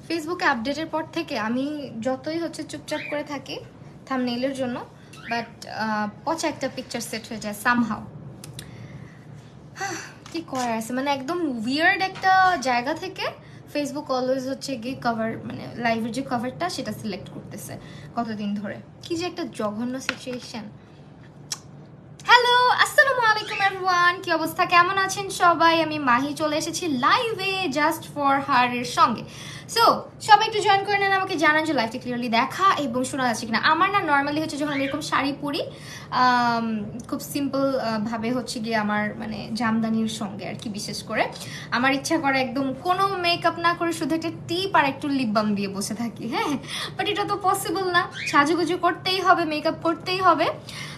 ফেসবুকে আপডেটের পর থেকে আমি যতই হচ্ছে চুপচাপ করে থাকি থাম্বনেইলের জন্য, বাট পচা একটা পিকচার সেট হয়ে যায় সামহাও। কি করার আছে, মানে একদম উইয়ার্ড একটা জায়গা থেকে ফেসবুক অলওয়েজ হচ্ছে গিয়ে কভার, মানে লাইভের যে কভারটা সেটা সিলেক্ট করতেছে কতদিন ধরে। কি যে একটা জঘন্য সিচুয়েশন। হ্যালো, আসসালামু আলাইকুম এভরিওয়ান, কি অবস্থা, কেমন আছেন সবাই? আমি মাহি চলে এসেছি লাইভে জাস্ট ফর হার এর সঙ্গে। সো সবাই একটু জয়েন করে নেন, আমাকে জানান যে লাইভটা ক্লিয়ারলি দেখা এবং শোনা যাচ্ছে কিনা। আমার না নর্মালি হচ্ছে যখন আমি এরকম শাড়ি পরি খুব সিম্পল ভাবে হচ্ছে গিয়ে আমার মানে জামদানির সঙ্গে আর কি, বিশেষ করে আমার ইচ্ছা করে একদম কোনো মেকআপ না করে শুধু একটা টিপ আর একটু লিপ বাম দিয়ে বসে থাকি। হ্যাঁ, বাট এটা তো পসিবল না, সাজুগুজু করতেই হবে, মেকআপ করতেই হবে।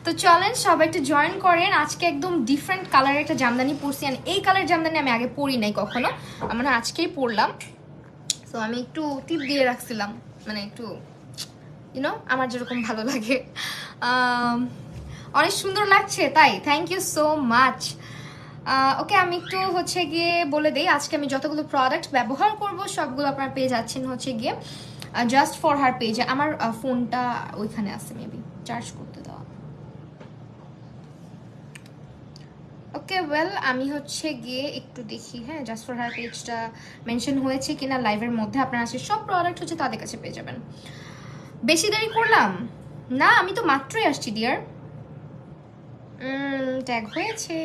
তো চলেন সবাই একটু জয়েন করেন। আজকে একদম ডিফারেন্ট কালারের একটা জামদানি পরছি, আর এই কালার জামদানি আমি আগে পরি নাই কখনো, আমরা আজকেই পরলাম। তো আমি একটু টিপ দিয়ে রাখছিলাম, মানে একটু ইউনো আমার যেরকম ভালো লাগে। অনেক সুন্দর লাগছে, তাই থ্যাংক ইউ সো মাচ। ওকে, আমি একটু হচ্ছে গিয়ে বলে দিই, আজকে আমি যতগুলো প্রোডাক্ট ব্যবহার করব সবগুলো আপনারা পেয়ে যাচ্ছেন হচ্ছে গিয়ে জাস্ট ফর হার পেজে। আমার ফোনটা ওইখানে আছে, মেবি চার্জ করতে দেওয়া। ওকে ওয়েল, আমি হচ্ছে গিয়ে একটু দেখি, হ্যাঁ, জাস্ট ফর হার পেজটা মেনশন হয়েছে কিনা লাইভের মধ্যে। আপনারা আজকে সব প্রোডাক্ট হচ্ছে তাদের কাছে পেয়ে যাবেন। বেশি দেরি করলাম না, আমি তো মাত্রই আসছি ডিয়ার। ট্যাগ হয়েছে,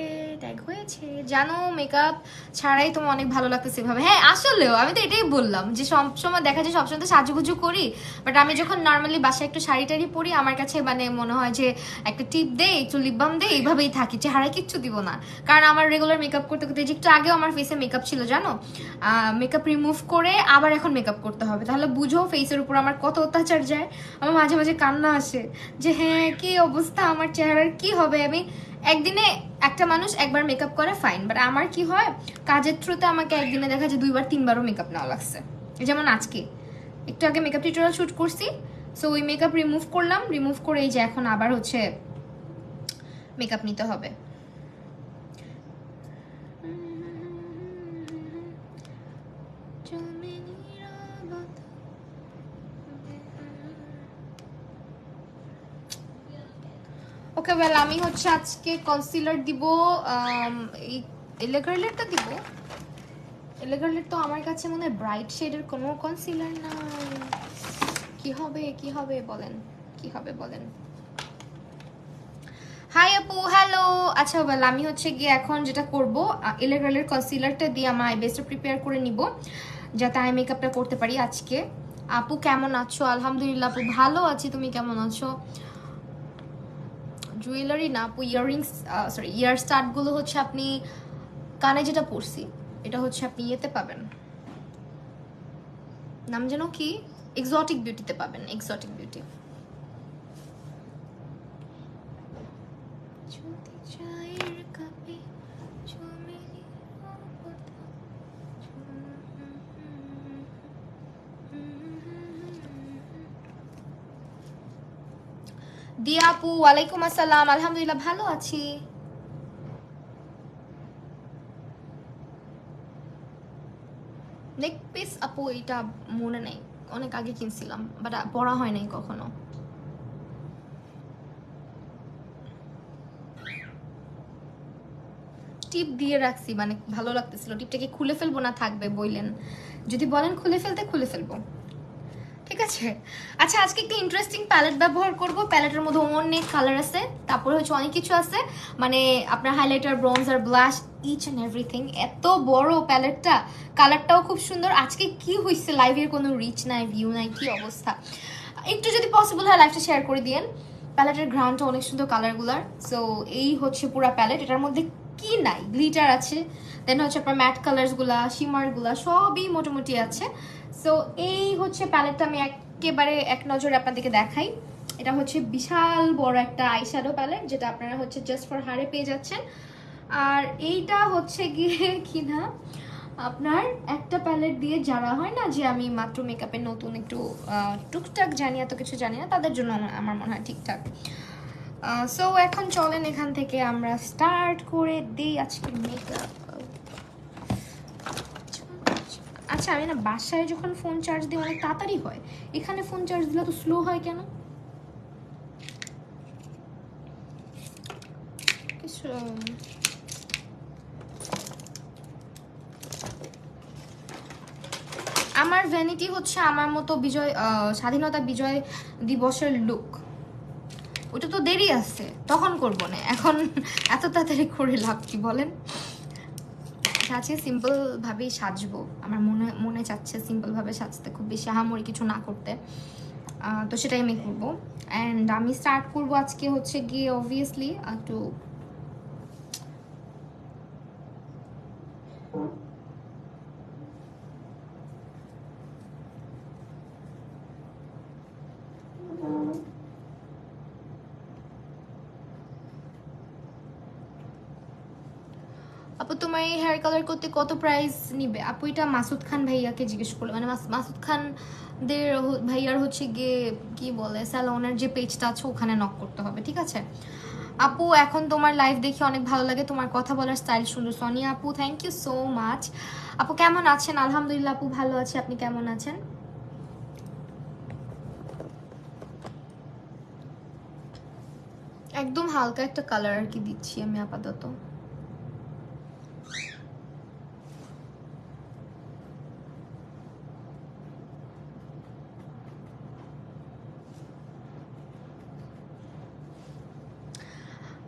ট্যাগ হয়েছে। জানো মেকআপ ছাড়াই তোমার অনেক ভালো লাগতেছে এভাবে। হ্যাঁ আসলেও আমি তো এটাই বললাম যে সবসময় দেখা যায় সবসময় তো সাজুগুজু করি, বাট আমি যখন নর্মালি বাসায় একটু শাড়ি টাড়ি পরি আমার কাছে মানে মনে হয় যে একটা টিপ দে, একটু লিপ বাম দে, এইভাবেই থাকি, চেহারায় কিচ্ছু দিব না। কারণ আমার রেগুলার মেকআপ করতে করতে, যে একটু আগেও আমার ফেসে মেকআপ ছিল জানো, মেকআপ রিমুভ করে আবার এখন মেকআপ করতে হবে, তাহলে বুঝো ফেসের উপর আমার কত অত্যাচার যায়। আমার মাঝে মাঝে কান্না আসে যে হ্যাঁ কি অবস্থা, আমার চেহারার কি হবে। আমি একদিনে একটা মানুষ একবার মেকআপ করে ফাইন, বাট আমার কি হয়, কাজের থ্রুতে আমাকে একদিনে দেখা যায় 2বার 3বারও মেকআপ নেওয়া লাগছে। যেমন আজকে একটু আগে মেকআপ টিউটোরিয়াল শুট করছি, সো ওই মেকআপ রিমুভ করলাম, রিমুভ করে এই যে এখন আবার হচ্ছে মেকআপ নিতে হবে। ওকে ওয়েল, আমি হচ্ছে আজকে কনসিলার দিব, এই এলেগার্লেরটা দিব। এলেগার্লের তো আমার কাছে মনে হয় ব্রাইট শেডের কোনো কনসিলার নাই। কি হবে কি হবে বলেন, কি হবে বলেন। হাই আপু, হ্যালো। আচ্ছা ওয়েল, আমি হচ্ছে গিয়ে এখন যেটা করব, এলেগার্লের কনসিলারটা দিয়ে আমার আই বেসটা প্রিপেয়ার করে নিব যাতে আই মেকআপটা করতে পারি আজকে। আপু কেমন আছো? আলহামদুলিল্লাহ আপু ভালো আছি, তুমি কেমন আছো? জুয়েলারি না আপু, ইয়াররিংস, সরি ইয়ার স্টাডগুলো হচ্ছে আপনি কানে যেটা পরছি এটা হচ্ছে আপনি ইয়েতে পাবেন, নাম যেন কি, এক্সোটিক বিউটিতে পাবেন, এক্সোটিক বিউটি। দিয়া আপু ওয়ালাইকুম আসসালাম, আলহামদুলিল্লাহ ভালো আছি। নেক পিস আপু এটা মনে নেই, অনেক আগে কিনছিলাম, বাট পড়া হয় নাই কখনো। টিপ দিয়ে রাখছি, মানে ভালো লাগতেছিল। টিপটাকে খুলে ফেলবো না থাকবে বললেন, যদি বলেন খুলে ফেলতে খুলে ফেলবো, ঠিক আছে। আচ্ছা আজকে একটা ইন্টারেস্টিং প্যালেট ব্যবহার করব। প্যালেটের মধ্যে অনেক কালার আছে, তারপরে হচ্ছে অনেক কিছু আছে, মানে আপনার highlighter, bronzer, blush, each and everything. এত বড় প্যালেটটা, কালারটাও খুব সুন্দর। আজকে কি হয়েছে, লাইভের কোনো রিচ নাই, ভিউ নাই, কি অবস্থা। একটু যদি পসিবল হয় লাইভটা শেয়ার করে দিয়েন। প্যালেটের গ্রাউন্ডটা অনেক সুন্দর কালারগুলার। সো এই হচ্ছে পুরো প্যালেট, এটার মধ্যে কি নাই, গ্লিটার আছে, দেন হচ্ছে আপনার ম্যাট কালারসগুলা, শিমারগুলা সবই মোটামুটি আছে। সো এই হচ্ছে প্যালেটটা, আমি একেবারে এক নজরে আপনাদেরকে দেখাই। এটা হচ্ছে বিশাল বড় একটা আইশ্যাডো প্যালেট, যেটা আপনারা হচ্ছে জাস্ট ফর হারে পেয়ে যাচ্ছেন। আর এইটা হচ্ছে গিয়ে কিনা আপনার একটা প্যালেট দিয়ে যারা হয় না যে আমি মাত্র মেকআপের নতুন একটু টুকটাক জানি, এত কিছু জানি না, তাদের জন্য আমার মনে হয় ঠিকঠাক। সো এখন চলেন এখান থেকে আমরা স্টার্ট করে দিই আজকে মেকআপ। আচ্ছা আমি না বাসায় যখন ফোন চার্জ দিই অনেক তাড়াতাড়ি হয়, এখানে ফোন চার্জ দিলে তো স্লো হয় কেন? কিছু আমার ভ্যানিটি হচ্ছে আমার মতো বিজয় স্বাধীনতা বিজয় দিবসের লুক, ওটা তো দেরি আছে, তখন করব না, এখন এত তাড়াতাড়ি করে লাভ কি বলেন? চাচ্ছি সিম্পল ভাবেই সাজবো, আমার মনে মনে চাচ্ছে সিম্পল ভাবে সাজতে, খুব বেশি আহামরি কিছু না করতে। তো সেটাই আমি করবো। অ্যান্ড আমি স্টার্ট করবো আজকে হচ্ছে গিয়ে অবভিয়াসলি একটু আপু তোমার এই হেয়ার কালার করতে কত প্রাইস নিবে আপু? এটা মাসুদ খান ভাইয়াকে জিজ্ঞেস করলো, মানে মাসুদ খান দের ভাইয়ার হচ্ছে গিয়ে কি বলে স্যালনের যে পেজটা আছে ওখানে নক করতে হবে, ঠিক আছে? আপু এখন তোমার লাইভ দেখে অনেক ভালো লাগে, তোমার কথা বলার স্টাইল সুন্দর। সোনিয়া আপু থ্যাংক ইউ সো মাচ। আপু কেমন আছেন? আলহামদুলিল্লাহ আপু ভালো আছি, আপনি কেমন আছেন? একদম হালকা একটা কালার আর কি দিচ্ছি আমি আপাতত।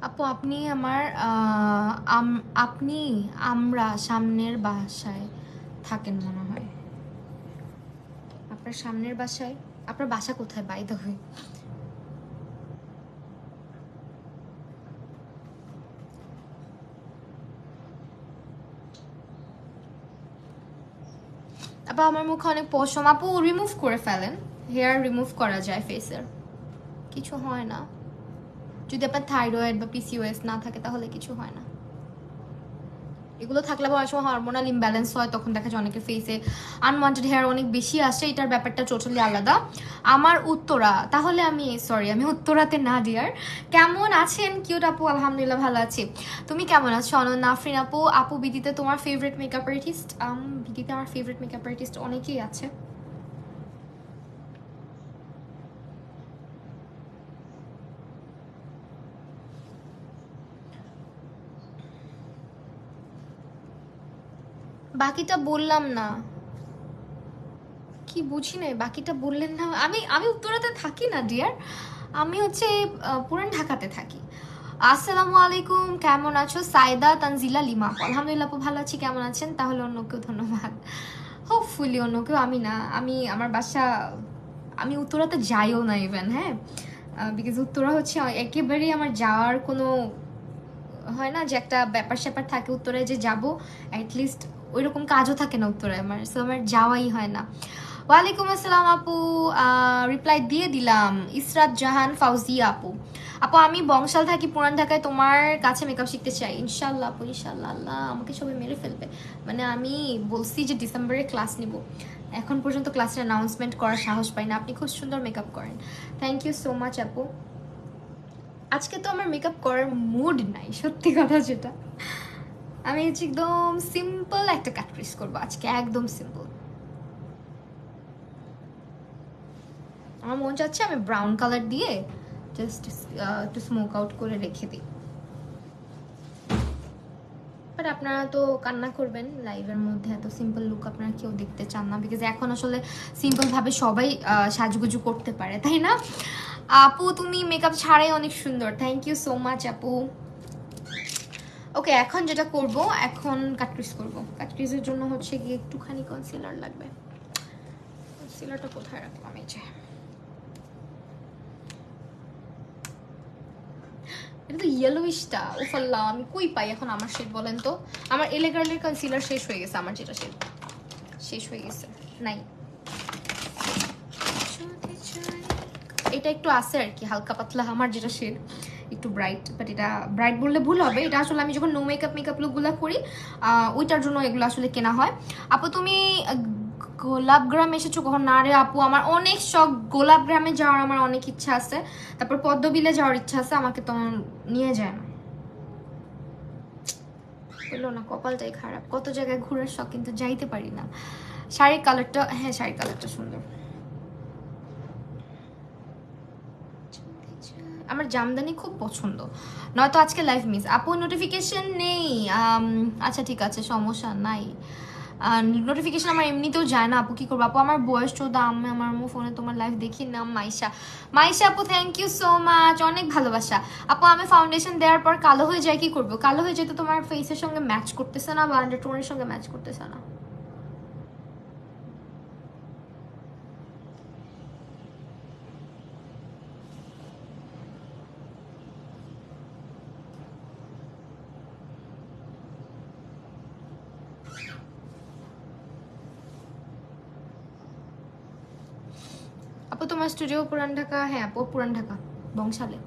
আপু আপনি আমার আপনি আমরা সামনের বাসায় থাকেন মনে হয়, আপনার সামনের বাসায়? আপনার বাসা কোথায় বাই দ্য ওয়ে? আপু আমার মুখে অনেক পশম, আপু রিমুভ করে ফেলেন, হেয়ার রিমুভ করা যায় ফেসের, কিছু হয় না। যদি আপনার থাইরয়েড বা পিসিওএস না থাকে তাহলে কিছু হয় না। এগুলো থাকলে আবার অনেক সময় হরমোনাল ইমব্যালেন্স হয়, তখন দেখা যায় অনেকের ফেসে আনওয়ান্টেড হেয়ার অনেক বেশি আসে, এটার ব্যাপারটা টোটালি আলাদা। আমার উত্তরা, তাহলে আমি সরি আমি উত্তরাতে না ডিয়ার। কেমন আছেন কিউট আপু? আলহামদুলিল্লাহ ভালো আছি, তুমি কেমন আছো? অনন্যা আফরিন আপু, আপু বিদিতে তোমার ফেভারিট মেকআপ আর্টিস্ট? বিদিতে আমার ফেভারিট মেকআপ আর্টিস্ট অনেকেই আছে। বাকিটা বললাম না, কি বুঝি নাই বাকিটা বললেন না। আমি আমি উত্তরাতে থাকি না ডিয়ার, আমি হচ্ছে পুরান ঢাকাতে থাকি। আসসালামু আলাইকুম, কেমন আছো? সাইদা তানজিলা লিমা, আলহামদুলিল্লাহ আপু ভালো আছি, কেমন আছেন? তাহলে অন্য কেউ ধন্যবাদ, হোপফুলি অন্য কেউ। আমি না, আমি আমার বাসা, আমি উত্তরাতে যাইও না ইভেন, হ্যাঁ, বিকজ উত্তরা হচ্ছে একেবারেই আমার যাওয়ার কোনো হয় না, যে একটা ব্যাপার স্যাপার থাকে উত্তরায় যে যাব, অ্যাটলিস্ট ওইরকম কাজও থাকে না উত্তরায় আমার, সো আমার যাওয়াই হয় না। ওয়ালাইকুম আসসালাম আপু, রিপ্লাই দিয়ে দিলাম। ইসরাত জাহান ফাউজিয়া আপু, আপু আমি বংশাল থাকি পুরান ঢাকায়, তোমার কাছে মেকআপ শিখতে চাই। ইনশাল্লাহ আপু ইনশাল্লাহ, আল্লাহ আমাকে সবাই মেরে ফেলবে। মানে আমি বলছি যে ডিসেম্বরে ক্লাস নিব, এখন পর্যন্ত ক্লাসের অ্যানাউন্সমেন্ট করার সাহস পাই না। আপনি খুব সুন্দর মেকআপ করেন, থ্যাংক ইউ সো মাচ আপু। আজকে তো আমার মেকআপ করার মুড নাই, সত্যি কথা যেটা। আমি হচ্ছে একদম সিম্পল একটা কাটক্রিস করবো আজকে, একদম সিম্পল। আমার মন চাচ্ছে আমি ব্রাউন কালার দিয়ে জাস্ট একটু স্মোক আউট করে রেখে দিই, বাট আপনারা তো কান্না করবেন লাইভের মধ্যে, এত সিম্পল লুক আপনারা কেউ দেখতে চান না, বিকজ এখন আসলে সিম্পল ভাবে সবাই সাজগুজু করতে পারে, তাই না? আপু তুমি মেকআপ ছাড়াই অনেক সুন্দর, থ্যাংক ইউ সো মাচ আপু। ওকে এখন যেটা করব, এখন কাটক্রিজ করব। কাটক্রিজের জন্য হচ্ছে গিয়ে একটুখানি কনসিলার লাগবে। কনসিলারটা কোথায় রাখলাম? এই যে, এটা তো ইয়েলোইশটা, উফাল্লাহ আমি কই পাই এখন আমার শেড বলেন তো? আমার এলে গার্লের কনসিলার শেষ হয়ে গেছে, আমার যেটা শেড শেষ হয়ে গেছে, নাই। এটা একটু আছে আর কি হালকা পাতলা, আমার যেটা শেড একটু ব্রাইট, বাট এটা ব্রাইট বললে ভুল হবে, এটা আসলে আমি যখন নো মেকআপ লুকগুলো করি ওইটার জন্য এগুলো আসলে কেনা হয়। আপু তুমি গোলাপগ্রাম এসেছো কখন? না রে আপু, আমার অনেক শখ গোলাপগ্রামে যাওয়ার, আমার অনেক ইচ্ছা আছে, তারপর পদ্মবিলে যাওয়ার ইচ্ছা আছে, আমাকে তো নিয়ে যায় না, বললো না, কপালটাই খারাপ, কত জায়গায় ঘোরার শখ কিন্তু যাইতে পারি না। শাড়ির কালারটা, হ্যাঁ শাড়ির কালারটা সুন্দর। আমার জামদানি খুব পছন্দ, নয়তো আজকে লাইভ মিস। আপু নোটিফিকেশন নেই, আচ্ছা ঠিক আছে সমস্যা নাই। নোটিফিকেশন আমার এমনিতেও যায় না আপু, কি করবো আপু, আমার বয়স 14, আমি আমার ফোনে তোমার লাইভ দেখি না। মাইশা, মাইশা আপু থ্যাংক ইউ সো মাচ, অনেক ভালোবাসা আপু। আমি ফাউন্ডেশন দেওয়ার পর কালো হয়ে যায়, কি করবো? কালো হয়ে যেতে তোমার ফেসের সঙ্গে ম্যাচ করতেছে না, বা আন্ডারটোনের সঙ্গে ম্যাচ করতেছে না। আপু তোমার স্টুডিও পুরান ঢাকা? হ্যাঁ আপু পুরান ঢাকা, বংশালে।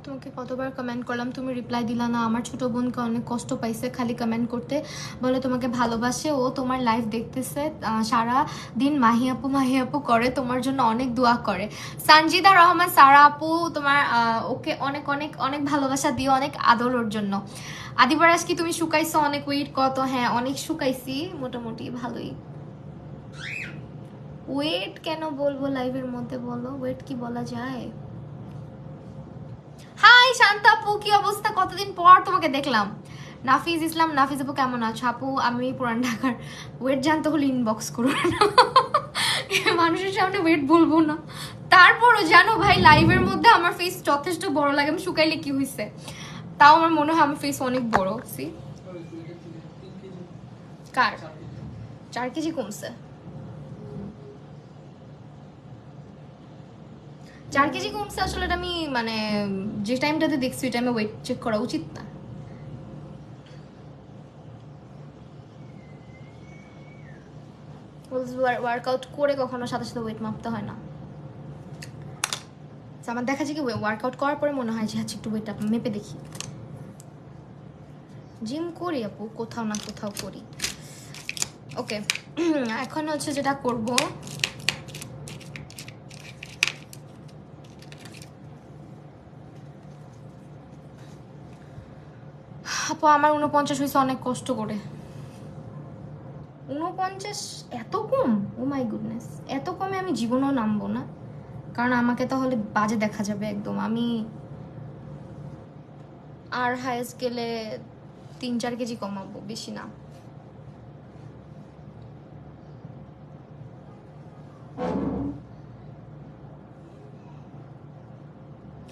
তোমাকে কতবার কমেন্ট করলাম, তুমি রিপ্লাই দিলা না। আমার ছোট বোনকে অনেক কষ্ট পাইছে খালি কমেন্ট করতে, বলে তোমাকে ভালোবাসে, ও তোমার লাইভ দেখতেছে সারা দিন, মাহি আপু করে, তোমার জন্য অনেক দোয়া করে। সানজিদা রহমান সারা আপু, তোমার ওকে অনেক অনেক অনেক ভালোবাসা দিও, অনেক আদর ওর জন্য। আদিবারাজ কি তুমি শুকাইছো অনেক? ওয়েট কত? হ্যাঁ অনেক শুকাইছি, মোটামুটি ভালোই। ওয়েট কেন বলবো লাইভের মধ্যে, বলো ওয়েট কি বলা যায়? হাই শান্তা আপু, কি অবস্থা? কতদিন পর তোমাকে দেখলাম। নাফিজ ইসলাম, নাফিজ আপু কেমন আছো? আপু আমি পুরান ঢাকার, ওয়েট জানতে হলে ইনবক্স করো না, মানুষের সামনে ওয়েট বলবো না। তারপরও জানো ভাই, লাইভের মধ্যে আমার ফেস যথেষ্ট বড় লাগে, আমি শুকাইলে কি হয়েছে, তাও আমার মনে হয় আমার ফেস অনেক বড়। সি কার 4 কেজি কমছে? 4 কেজি কমছে আসলে, এটা আমি মানে যে টাইমটাতে দেখছি ওই টাইমে ওয়েট চেক করা উচিত না। ওয়ার্কআউট করে কখনো সাথে সাথে ওয়েট মাপতে হয় না। আমার দেখা যায় কি ওয়ার্কআউট করার পরে মনে হয় যে আচ্ছা একটু ওয়েট মেপে দেখি। জিম করি আপু, কোথাও না কোথাও করি। ওকে, এখন হচ্ছে যেটা করব, আপু আমার 49 হয়েছে অনেক কষ্ট করে। 49 এত কম? ও মাই গুডনেস, এত কমে আমি জীবনেও নামবো না, কারণ আমাকে তাহলে বাজে দেখা যাবে একদম। আমি আর হাইস্ট গেলে 3-4 কেজি কমাবো, বেশি না।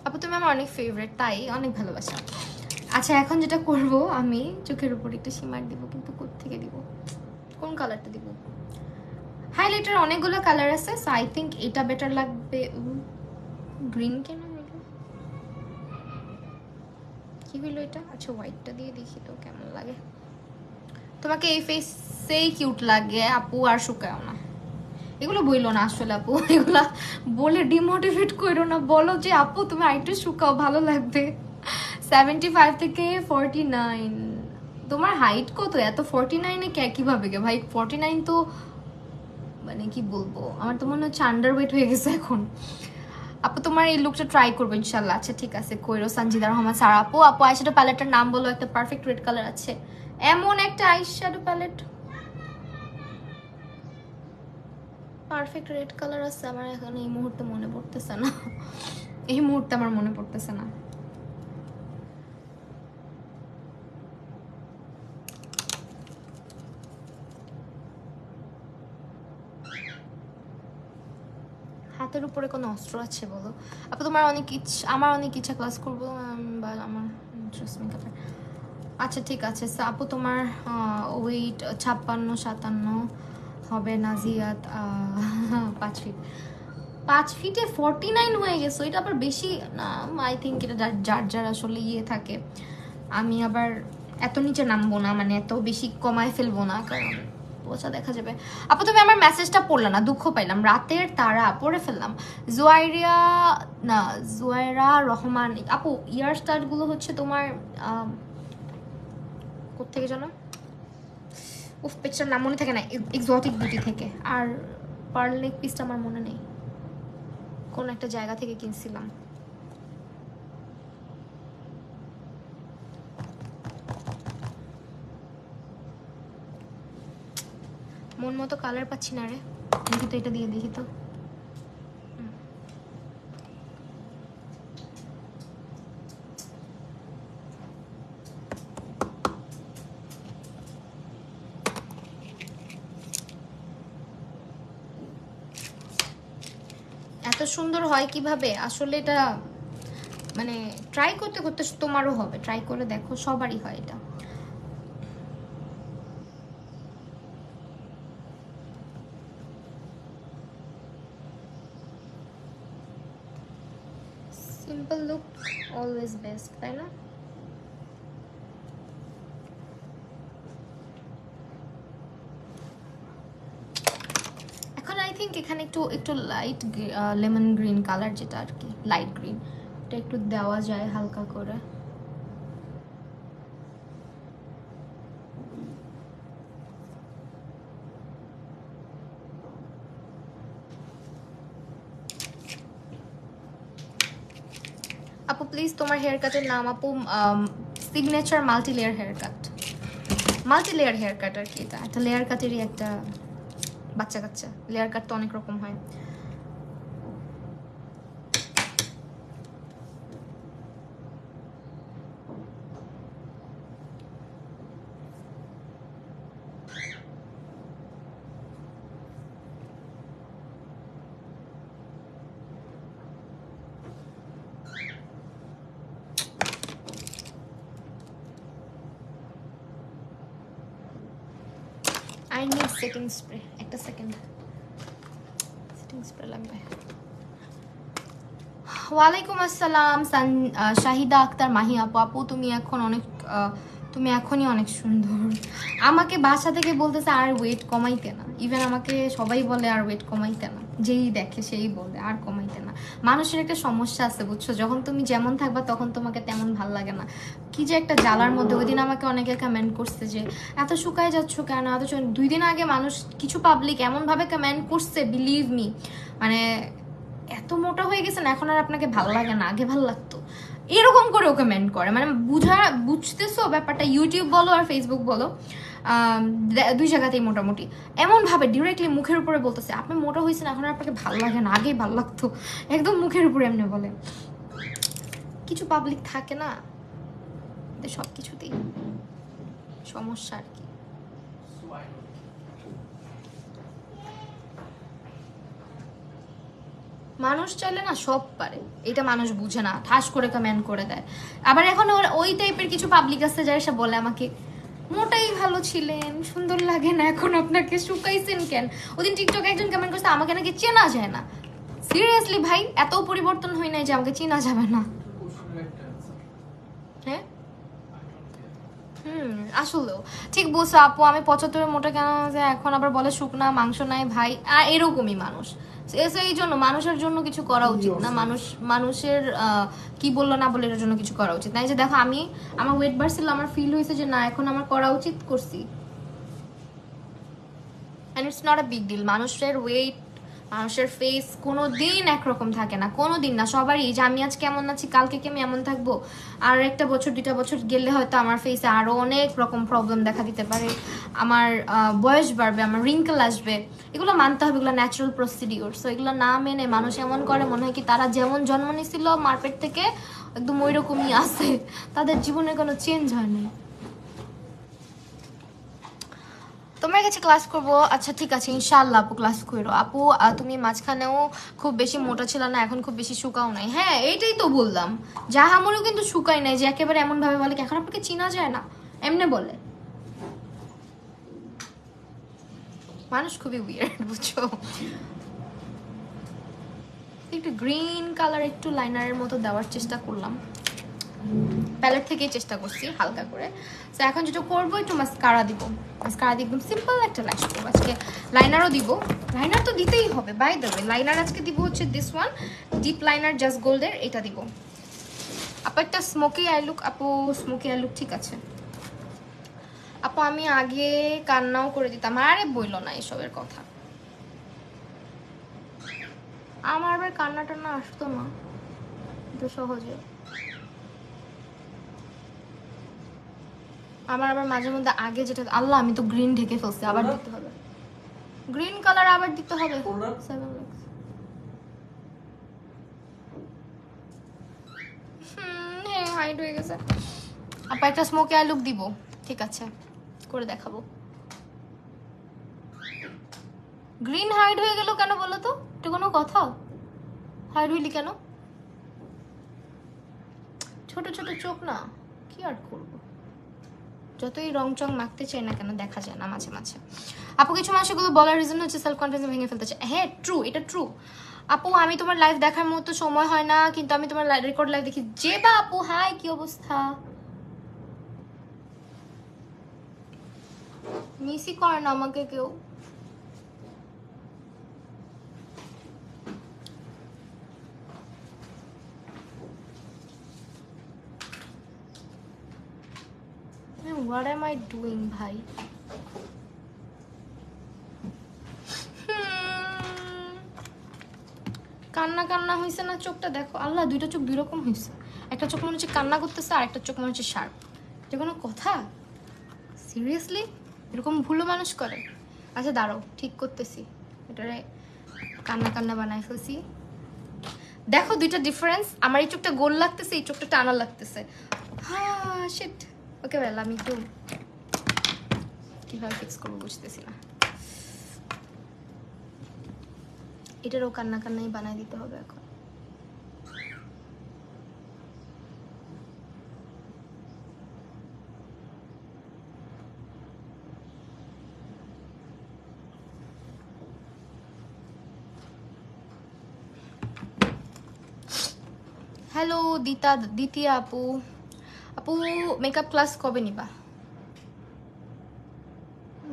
আপু তুমি আমার অনেক ফেভারিট, তাই অনেক ভালোবাসা। আচ্ছা এখন যেটা করব, আমি চোখের উপর একটু শিমার দিব, কিন্তু কোত্থেকে দিব, কোন কালারটা দিব? হাইলাইটার অনেকগুলো কালার আছে, সো আই থিঙ্ক এটা বেটার লাগবে। গ্রিন কেন কি হইলো এটা? আচ্ছা হোয়াইটটা দিয়ে দেখি তো কেমন লাগে। তোমাকে এই ফেসেই কিউট লাগে আপু, আর শুকায়ও না। এগুলো বইলো না আসলে আপু, এগুলা বলে ডিমোটিভেট করো না, বলো যে আপু তুমি আরেকটু শুকাও, ভালো লাগবে। 75 থেকে 49, তোমার হাইট কত? এত 49-এ কিভাবে গে ভাই? 49 তো মানে কি বলবো, আমার তো মনে হচ্ছে আন্ডার ওয়েট হয়ে গেছে এখন। আপু তোমার এই লুকটা ট্রাই করবো ইনশাল্লাহ। আচ্ছা ঠিক আছে, কইরো। সঞ্জিদা রহমান সারা আপু, আপু আইশ্যাডো প্যালেটটার নাম বলো, একটা পারফেক্ট রেড কালার আছে, এমন একটা eyeshadow palette perfect red colour আছে, আমার এখন এই মুহূর্তে মনে পড়তেছে না, এই মুহূর্তে আমার মনে পড়তেছে না। হাতের উপরে কোনো অস্ত্র আছে বলো? আপু তোমার অনেক ইচ্ছা, আমার অনেক ইচ্ছা ক্লাস করবো, বা আমার ইন্টারেস্ট মেকআপের। আচ্ছা ঠিক আছে আপু, তোমার ওয়েট 56-57 হবে। নাজিয়াত 5 ফিট, 5 ফিটে 49 হয়ে গেছে, এটা আবার বেশি না। আই থিঙ্ক এটা যার যার আসলে ইয়ে থাকে। আমি আবার এত নিচে নামবো না, মানে এত বেশি কমায় ফেলবো না, কারণ বোঝা দেখা যাবে। আপু তুমি আমার মেসেজটা পড়লা না, দুঃখ পাইলাম। রাতের তারা পড়ে ফেললাম। জুয়াইরিয়া না, জুয়াইরা রহমান আপু, ইয়ার স্টার্টগুলো হচ্ছে তোমার কোত্থেকে জানো? উফ পেজটার নাম মনে থাকে না, এক্সোটিক বিউটি থেকে। আর পার্ল নেক পিসটা আমার মনে নেই। কোন একটা জায়গা থেকে কিনছিলাম। মন মতো কালার পাচ্ছি না রে, দেখি তো এটা দিয়ে, দেখি তো। এত সুন্দর হয় কিভাবে আসলে, এটা মানে ট্রাই করতে করতে তোমারও হবে, ট্রাই করে দেখো, সবারই হয় এটা। সিম্পল লুক অলওয়েজ বেস্ট, তাই না? এখন আই থিঙ্ক এখানে একটু একটু লাইট লেমন গ্রিন কালার, যেটা আর কি লাইট গ্রিন, এটা একটু দেওয়া যায় হালকা করে। আপু প্লিজ তোমার হেয়ার কাটের নাম আপু signature multi layer haircut. Multi layer haircut আর কি, এটা একটা লেয়ার কাটেরই একটা বাচ্চা কাচ্চা। লেয়ার কাট তো অনেক রকম হয়। আই নিড সেটিং স্প্রে, একটা সেকেন্ড, সেটিং স্প্রে লাগবে। ওয়ালাইকুম আসসালাম শাহিদা আক্তার মাহি আপু। আপু তুমি এখন অনেক তুমি এখনই অনেক সুন্দর। আমাকে বাসা থেকে বলতেছে আর ওয়েট কমাইতে না, ইভেন আমাকে সবাই বলে আর ওয়েট কমাইতে না, যেই দেখে সেই বলে আর কমাইতে না। মানুষের একটা সমস্যা আছে বুঝছো, যখন তুমি যেমন থাকবা তখন তোমাকে তেমন ভাল লাগে না, কি যে একটা জ্বালার মধ্যে। ওই দিন আমাকে অনেকে কমেন্ট করছে যে এত শুকায় যাচ্ছ কেন, এত 2 দিন আগে মানুষ কিছু পাবলিক এমনভাবে কমেন্ট করছে, বিলিভ মি, মানে এত মোটা হয়ে গেছেন এখন আর আপনাকে ভালো লাগে না, আগে ভালো লাগতো, এরকম করে ও কমেন্ট করে। মানে বুঝতেছো ব্যাপারটা? ইউটিউব বলো আর ফেসবুক বলো, দুই জায়গাতেই মোটামুটি এমন ভাবে ডিরেক্টলি মুখের উপরে বলতেছে আপনি মোটা হয়েছেন এখন আর আপনাকে ভালো লাগে না, আগেই ভালো লাগতো, একদম মুখের উপরে এমনি বলে। কিছু পাবলিক থাকে না, সব কিছুতেই সমস্যা আর কি। মানুষ চাইলে না সব পারে, এটা মানুষ বুঝে না, ঠাস করে কমেন্ট করে দেয়। আবার এখন ওই টাইপের কিছু পাবলিক আছে যারা সে বলে আমাকে মোটাই ভালো ছিলেন, সুন্দর লাগে না, এখন আপনাকে শুকাইছেন কেন। ওদিন টিকটকে একজন কমেন্ট করছে আমাকে নাকি চেনা যায় না। সিরিয়াসলি ভাই, এত পরিবর্তন হয় নাই যে আমাকে চেনা যাবে না? হ্যাঁ আসলেও ঠিক বলছো আপু, আমি 75 মোটা কেন যে এখন আবার বলে শুকনা মাংস নাই ভাই, এরকমই মানুষ। এই জন্য মানুষের জন্য কিছু করা উচিত না, মানুষের কি বললো না বলে এটার জন্য কিছু করা উচিত না। এই যে দেখো আমি আমার ওয়েট বাড়ছিল, আমার ফিল হয়েছে যে না এখন আমার করা উচিত, করছি। And it's not a big deal. মানুষের ওয়েট, মানুষের ফেস কোনো দিন একরকম থাকে না, কোনো দিন না। সবারই যে আমি আজ কেমন আছি কালকে কি আমি এমন থাকবো, আর একটা বছর 2টা বছর গেলে হয়তো আমার ফেসে আরো অনেক রকম প্রবলেম দেখা দিতে পারে, আমার বয়স বাড়বে, আমার রিঙ্কেল আসবে, এগুলো মানতে হবে, এগুলো ন্যাচারাল প্রসিডিওর। সো এগুলো না মেনে মানুষ এমন করে মনে হয় কি তারা যেমন জন্ম নিয়েছিল মারপেট থেকে একদম ওই রকমই আছে, তাদের জীবনে কোনো চেঞ্জ হয়নি। তোমার কাছে ক্লাস করব, আচ্ছা ঠিক আছে ইনশাআল্লাহ আপু ক্লাস করো। আপু তুমি মাঝখানেও খুব বেশি মোটা ছিল না, এখন খুব বেশি শুকাও নাই। হ্যাঁ এইটাই তো বললাম, জাহামুরও কিন্তু শুকাই নাই যে একেবারে এমন ভাবে বলে কি এখন আপনাকে চিনা যায় না, এমনি বলে। মানুষ খুবই উইয়ার্ড বুঝছো। একটু গ্রিন কালার একটু লাইনারের মতো দেওয়ার চেষ্টা করলাম, প্যালেট থেকেই চেষ্টা করছি হালকা করে। তো এখন যেটা করবো একটু মাস্কারা দিব, মাস্কারা দিয়ে একদম সিম্পল একটা ল্যাশ করবো আজকে। লাইনারও দিব, লাইনার তো দিতেই হবে বাই দ্য ওয়ে। লাইনার আজকে দিব হচ্ছে this one deep liner just গোল্ডের, এটা দিব। আপু একটা স্মোকি আই লুক, আপু স্মোকি আই লুক ঠিক আছে আপু। আমি আগে কান্নাও করে দিতাম, আরে বইলো না এসবের কথা। আমার আবার কান্না টান্না আসতো না তো সহজে। আমার আবার মাঝে মধ্যে আগে যেটা, আল্লাহ আমি তো গ্রিন ঢেকে ফেলছি, আবার দিতে হবে গ্রিন কালার, আবার দিতে হবে 7 lakhs। হ্যাঁ হাইড হয়ে গেছে। আপা একটা স্মোকি আই লুক দিব, ঠিক আছে করে দেখাবো। গ্রিন হাইড হয়ে গেল কেন বলো তো, এটা কোনো কথা? হাইড হইলি কেন? ছোট ছোট চোখ না, কি আর করবো, যতই রং চং মাখতে চাই না কেন দেখা যায় না মাঝে মাঝে। আপু কিছু মানুষ এগুলো বলার রিজন হচ্ছে সেলফ কনফিডেন্স ভেঙে ফেলতে চায়। হ্যাঁ ট্রু, এটা ট্রু। আপু আমি তোমার লাইভ দেখার মতো সময় হয় না, কিন্তু আমি তোমার রেকর্ড লাইভ দেখি। যে বা আপু হাই, কি অবস্থা? মিসই করে না আমাকে কেউ। What am I doing ভাই? কান্না কান্না হয়েছে না চোখটা দেখো, আল্লাহ দুইটা চোখ দুই রকম হয়েছে। একটা চোখ মনে হচ্ছে কান্না করতেছে, আর একটা চোখ মনে হচ্ছে শার্প। এটা কোনো কথা? সিরিয়াসলি এরকম ভুলও মানুষ করে? আচ্ছা দাঁড়াও ঠিক করতেছি, এটারে কান্না কান্না বানাই ফেলছি। দেখো দুইটা ডিফারেন্স, আমার এই চোখটা গোল লাগতেছে, এই চোখটা টানা লাগতেছে। হ্যাঁ শিট। ওকে ওয়েল, আমি একটু কিভাবে ফিক্স করবো বুঝতেছি না। এটারও কান্না কান্নাই বানাই দিতে হবে এখন। হ্যালো দ্বিতীয় আপু। আপু মেকআপ ক্লাস কবে নিবা?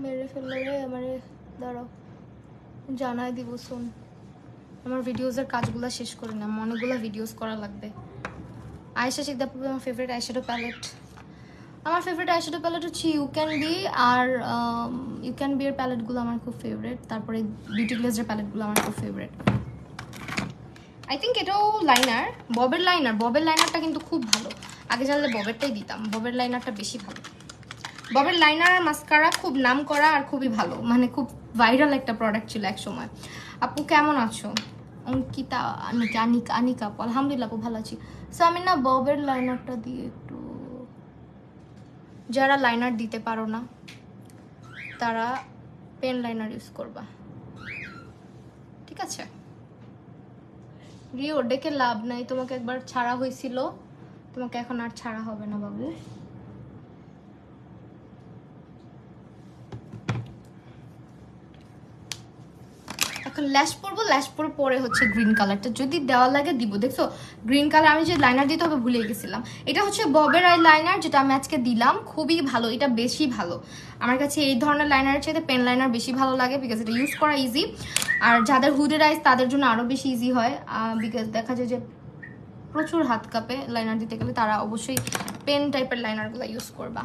মেরে ফেললে রে আমারে, দাঁড়াও জানাই দিব শোন। আমার ভিডিওসের কাজগুলো শেষ করে না, অনেকগুলো ভিডিওস করা লাগবে। আয়েশা শিকদার আপু আমার ফেভারিট আইশ্যাডো প্যালেট। আমার ফেভারিট আইশ্যাডো প্যালেট হচ্ছে ইউ ক্যান বি, আর ইউ ক্যান বি এর প্যালেটগুলো আমার খুব ফেভারিট। তারপরে বিউটি গ্লেজের প্যালেটগুলো আমার খুব ফেভারিট। আই থিঙ্ক এটাও লাইনার, ববের লাইনার। ববের লাইনারটা কিন্তু খুব ভালো, আগে জানলে ববেরটাই দিতাম। ববের লাইনারটা বেশি ভালো। ববের লাইনার আর মাস্কারা খুব নাম করা আর খুবই ভালো, মানে খুব ভাইরাল একটা প্রোডাক্ট ছিল এক সময়। আপু কেমন আছো? অঙ্কিতা আনিকা আপু আলহামদুলিল্লাহ আপু ভালো আছি। সো আমি না ববের লাইনারটা দিয়ে একটু, যারা লাইনার দিতে পারো না তারা পেন লাইনার ইউজ করবা, ঠিক আছে? রিও ডেকে লাভ নাই, তোমাকে একবার ছাড়া হয়েছিল, তোমাকে এখন আর ছাড়া হবে না বাবু। এখন ল্যাশ পরবো, ল্যাশ পরে হচ্ছে গ্রিন কালারটা যদি দেওয়া লাগে দিব। দেখছো গ্রিন কালার, আমি যে লাইনার দিতে হবে ভুলে গেছিলাম। এটা হচ্ছে ববের আই লাইনার, যেটা আমি আজকে দিলাম, খুবই ভালো। এটা বেশি ভালো আমার কাছে, এই ধরনের লাইনারের চাইতে পেন লাইনার বেশি ভালো লাগে, বিকজ এটা ইউজ করা ইজি। আর যাদের হুডের আইস তাদের জন্য আরো বেশি ইজি হয়, বিকজ দেখা যায় যে প্রচুর হাত কাঁপে লাইনার দিতে গেলে, তারা অবশ্যই পেন টাইপের লাইনারগুলো ইউজ করবা।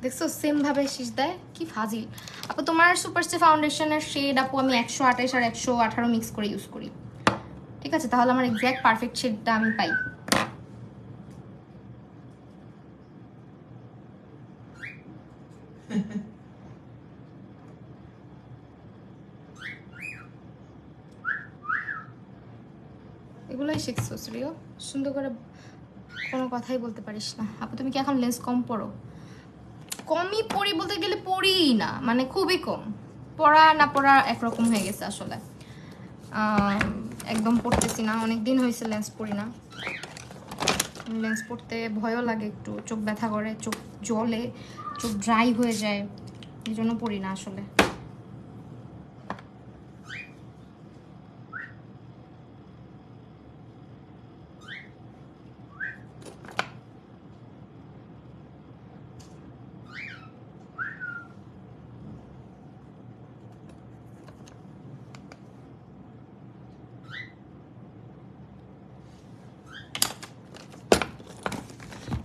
দেখছো সেম ভাবে শীষ দেয়, কি ফাজিল। আপু তোমার সুপারস্টে ফাউন্ডেশনের শেড আপু আমি 128 আর 118 মিক্স করে ইউজ করি, ঠিক আছে? তাহলে আমার এক্স্যাক্ট পারফেক্ট শেডটা আমি পাই। এগুলোই শিখছো রিও, সুন্দর করে কোনো কথাই বলতে পারিস না। আপু তুমি কি এখন লেন্স কম পড়ো? কমই পড়ি বলতে গেলে পড়িই না, মানে খুবই কম। পড়া না পড়া একরকম হয়ে গেছে আসলে, একদম পড়তেছি না, অনেক দিন হয়েছে লেন্স পড়ি না। লেন্স পড়তে ভয়ও লাগে একটু, চোখ ব্যথা করে, চোখ জ্বলে, চোখ ড্রাই হয়ে যায়, এই জন্য পড়ি না আসলে।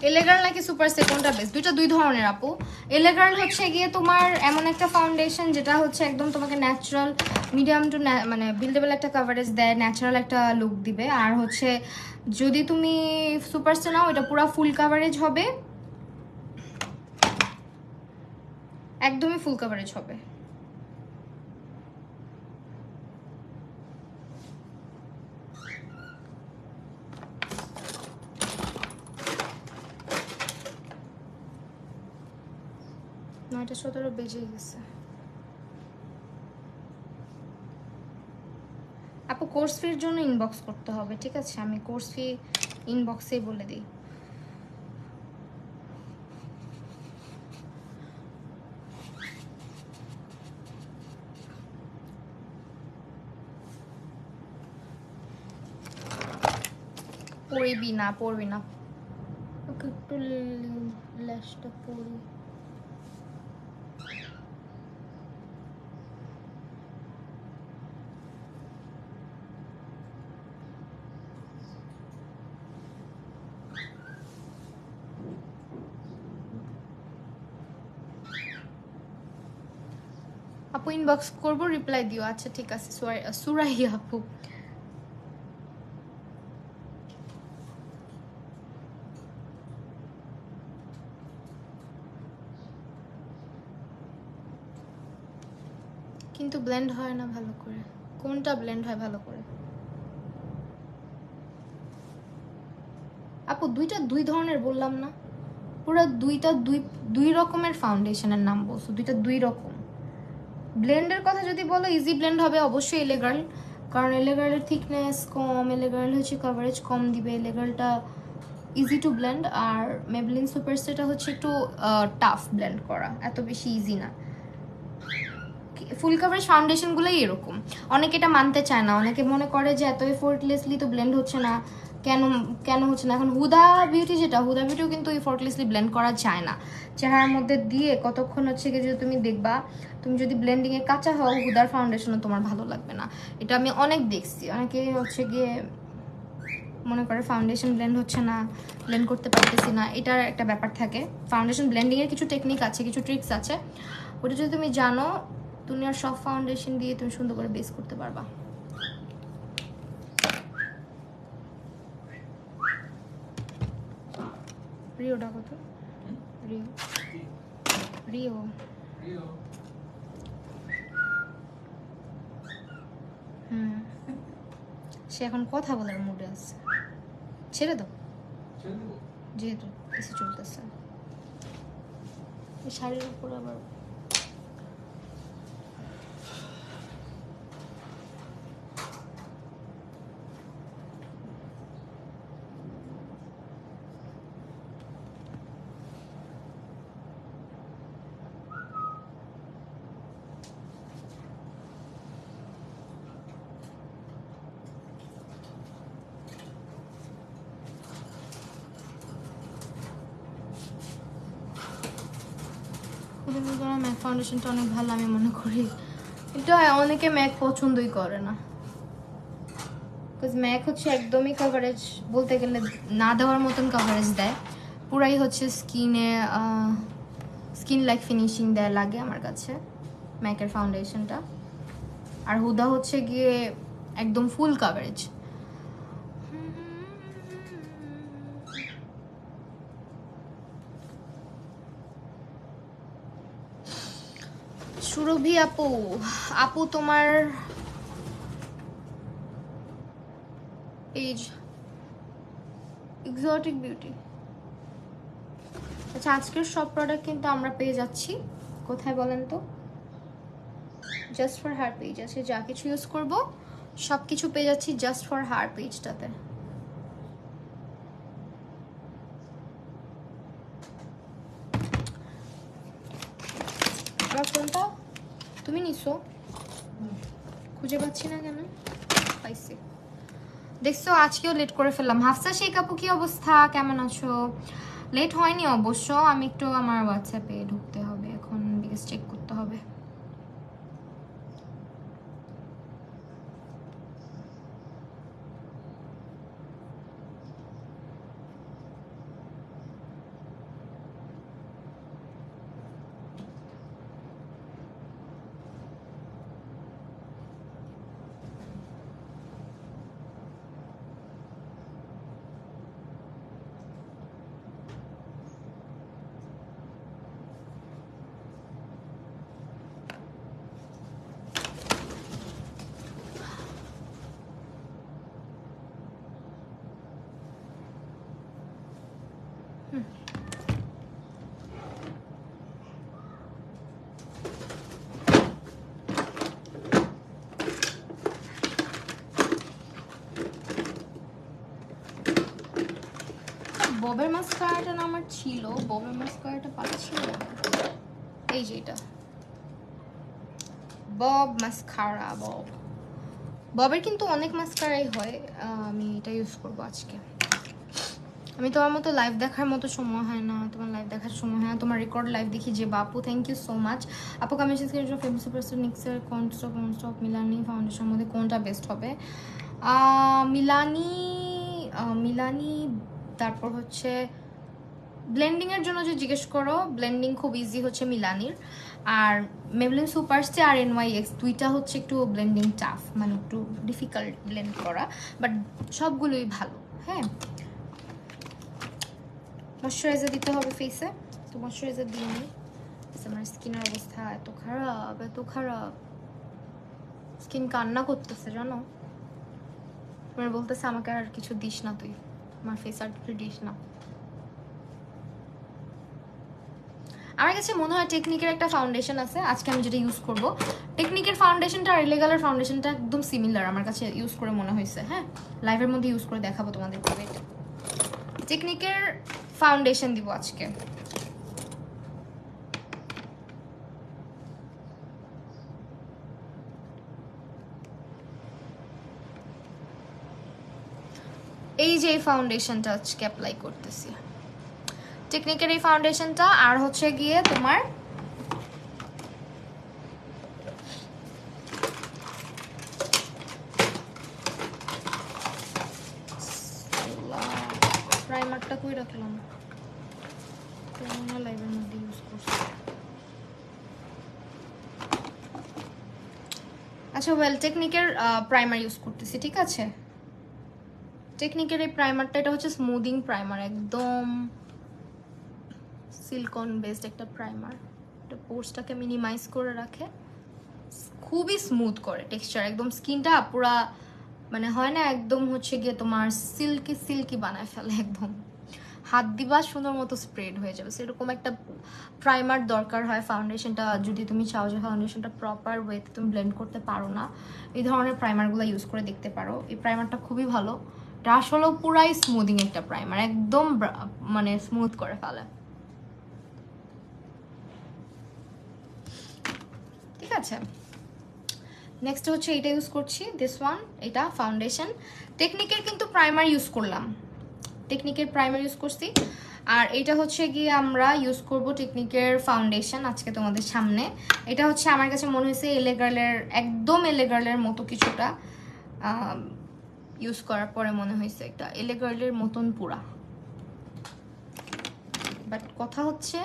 এলেগার্ল নাকি সুপারস্টে কোনটা বেস্ট? দুইটা দুই ধরনের আপু। এলেগার্ল হচ্ছে গিয়ে তোমার এমন একটা ফাউন্ডেশন যেটা হচ্ছে একদম তোমাকে ন্যাচারাল মিডিয়াম টু মানে বিল্ডেবল একটা কভারেজ দেয়, ন্যাচারাল একটা লুক দিবে। আর হচ্ছে যদি তুমি সুপারস্টে নাও এটা পুরো ফুল কভারেজ হবে, একদমই ফুল কভারেজ হবে। নয়টা 17 বেজে গেছে আপু। কোর্স ফির জন্য ইনবক্স করতে হবে, ঠিক আছে? আমি কোর্স ফি ইনবক্সেই বলে দিই। পড়বি না, পড়বি না, ওকে একটু ল্যাশটা পড়ি। আপু ইনবক্স করবো, রিপ্লাই দিও। আচ্ছা ঠিক আছে সুরাই আপু। কিন্তু ব্লেন্ড হয় না ভালো করে। কোনটা ব্লেন্ড হয় ভালো করে আপু? দুইটা দুই ধরনের বললাম না? পুরো দুইটা দুই দুই রকমের ফাউন্ডেশনের নাম বলছো, দুইটা দুই রকম। ব্লেন্ডের কথা যদি বলো, ইজি ব্লেন্ড হবে অবশ্যই এলেগার্ল, কারণ এলেগার্লের থিকনেস কম, এলেগার্ল হচ্ছে কভারেজ কম দিবে, এলেগার্লটা ইজি টু ব্লেন্ড। আর মেবলিন সুপারস্টারটা হচ্ছে একটু টাফ ব্লেন্ড করা, এত বেশি ইজি না। ফুল কাভারেজ ফাউন্ডেশনগুলোই এরকম। অনেকে এটা মানতে চায় না, অনেকে মনে করে যে এত এফোর্টলেসলি তো ব্লেন্ড হচ্ছে না, কেন কেন হচ্ছে না। এখন হুদা বিউটি যেটা, হুদা বিউটিও কিন্তু এফোর্টলেসলি ব্লেন্ড করা যায় না। চেহারার মধ্যে দিয়ে কতক্ষণ হচ্ছে গিয়ে যদি তুমি দেখবা, তুমি যদি ব্লেন্ডিংয়ে কাঁচা হও, হুদার ফাউন্ডেশনও তোমার ভালো লাগবে না। এটা আমি অনেক দেখছি, অনেকে হচ্ছে গিয়ে মনে করে ফাউন্ডেশন ব্লেন্ড হচ্ছে না, ব্লেন্ড করতে পারতেছি না, এটার একটা ব্যাপার থাকে। ফাউন্ডেশন ব্লেন্ডিংয়ের কিছু টেকনিক আছে, কিছু ট্রিক্স আছে, ওটা যদি তুমি জানো, দুনিয়ার সব ফাউন্ডেশন দিয়ে তুমি সুন্দর করে বেস করতে পারবা। রিওটা কত? রিও রিও সে এখন কথা বলার মুডে আছে, ছেড়ে দাও যেহেতু এসে চলতেছে। এই শাড়ির উপর আবার ম্যাক ফাউন্ডেশনটা অনেক ভালো আমি মনে করি। এটা অনেকে ম্যাক পছন্দই করে না, বিকজ ম্যাক হচ্ছে একদমই কভারেজ বলতে গেলে না দেওয়ার মতন কভারেজ দেয়, পুরাই হচ্ছে স্কিন লাইক ফিনিশিং দেয় লাগে আমার কাছে ম্যাকের ফাউন্ডেশনটা। আর হুদা হচ্ছে গিয়ে একদম ফুল কভারেজ। সুরভি আপু, আপু তোমার পেজ এক্সোটিক বিউটি। আচ্ছা আজকের সব প্রোডাক্ট কিন্তু আমরা পেয়ে যাচ্ছি কোথায় বলেন তো? জাস্ট ফর হার পেজ আছে, যা কিছু ইউজ করবো সব কিছু পেয়ে যাচ্ছি জাস্ট ফর হার পেজটাতে। আমার ফোনটা তুমি নিছো, খুঁজে পাচ্ছি না কেন? পাইছি, দেখছো আজকেও লেট করে ফেললাম। হাফসা শেখ আপু কি অবস্থা, কেমন আছো? লেট হয়নি অবশ্য, আমি একটু আমার হোয়াটসঅ্যাপে ঢুকতে হবে এখন, বিকজ চেক করতে হবে। ববের মাস্কারাটা না আমার ছিল, ববের মাস্কারাটা পাচ্ছি না। এই যে এটা বব মাস্কারা, ববের কিন্তু অনেক মাস্কারাই হয়। আমি এটা ইউজ করবো আজকে। আমি তোমার মতো লাইভ দেখার মতো সময় হয় না, তোমার লাইভ দেখার সময় হয় না, তোমার রেকর্ড লাইভ দেখি যে বাপু। থ্যাংক ইউ সো মাচ আপু। Commission screen famous superstar নিক্সের কনস্টপ Milani foundation মধ্যে কোনটা বেস্ট হবে? মিলানি তারপর হচ্ছে ব্লেন্ডিংয়ের জন্য যে জিজ্ঞেস করো, ব্লেন্ডিং খুব ইজি হচ্ছে মিলানির। আর মেবলিন সুপারস্টার আর NYX দুইটা হচ্ছে একটু ব্লেন্ডিং টাফ, মানে একটু ডিফিকাল্ট ব্লেন্ড করা, বাট সবগুলোই ভালো। হ্যাঁ, ময়শ্চারাইজার দিতে হবে ফেসে, তো ময়শ্চারাইজার দিয়ে নিই। আমার স্কিনের অবস্থা এত খারাপ, এত খারাপ, স্কিন কান্না করতেছে জানো। আমার বলতেছে আমাকে আর কিছু দিস না তুই, আমার ফেস আর কিছু দিস না। আমার কাছে মনে হয় টেকনিকের একটা ফাউন্ডেশন আছে আজকে আমি যেটা ইউজ করব। টেকনিকের ফাউন্ডেশনটা আর ইলেগালের ফাউন্ডেশনটা একদম সিমিলার আমার কাছে ইউজ করে মনে হয়েছে। হ্যাঁ, লাইভের মধ্যে ইউজ করে দেখাবো তোমাদেরকে। টেকনিকের ফাউন্ডেশন দিব আজকে। এই যে এই ফাউন্ডেশনটা আজকে অ্যাপ্লাই করতেছি, টেকনিকের এই ফাউন্ডেশনটা। আর হচ্ছে গিয়ে তোমার প্রাইমারটা কই রাখলাম, লাইভের মধ্যে ইউজ করছি। আচ্ছা ওয়েল, টেকনিকের প্রাইমার ইউজ করতেছি, ঠিক আছে। টেকনিকের এই প্রাইমারটা, এটা হচ্ছে স্মুদিং প্রাইমার, একদম সিলিকন বেসড একটা প্রাইমার। এটা পোর্সটাকে মিনিমাইজ করে রাখে, খুবই স্মুথ করে টেক্সচার, একদম স্কিনটা পুরা মানে হয় না একদম হচ্ছে গিয়ে তোমার সিল্কি সিল্কি বানায় ফেলে, একদম হাত দিবা সুন্দর মতো স্প্রেড হয়ে যাবে। সেরকম একটা প্রাইমার দরকার হয় ফাউন্ডেশনটা যদি তুমি চাও যে ফাউন্ডেশনটা প্রপার ওয়েতে তুমি ব্লেন্ড করতে পারো না, এই ধরনের প্রাইমারগুলো ইউজ করে দেখতে পারো। এই প্রাইমারটা খুবই ভালো, এটা আসলে পুরাই স্মুদিং একটা প্রাইমার, একদম মানে স্মুথ করে ফেলে। ঠিক আছে, নেক্সট হচ্ছে এটা ইউজ করছি, দিস ওয়ান, এটা ফাউন্ডেশন। টেকনিকের কিন্তু প্রাইমার ইউজ করলাম, টেকনিকের প্রাইমার ইউজ করছি। আর এটা হচ্ছে গিয়ে আমরা ইউজ করব টেকনিকের ফাউন্ডেশন আজকে তোমাদের সামনে। এটা হচ্ছে আমার কাছে মনে হয়েছে এলে গার্লের, একদম এলে গার্লের মতো কিছুটা ইউজ করার পরে মনে হয়েছে একটা এলে গার্লের মতন পুরা। বাট কথা হচ্ছে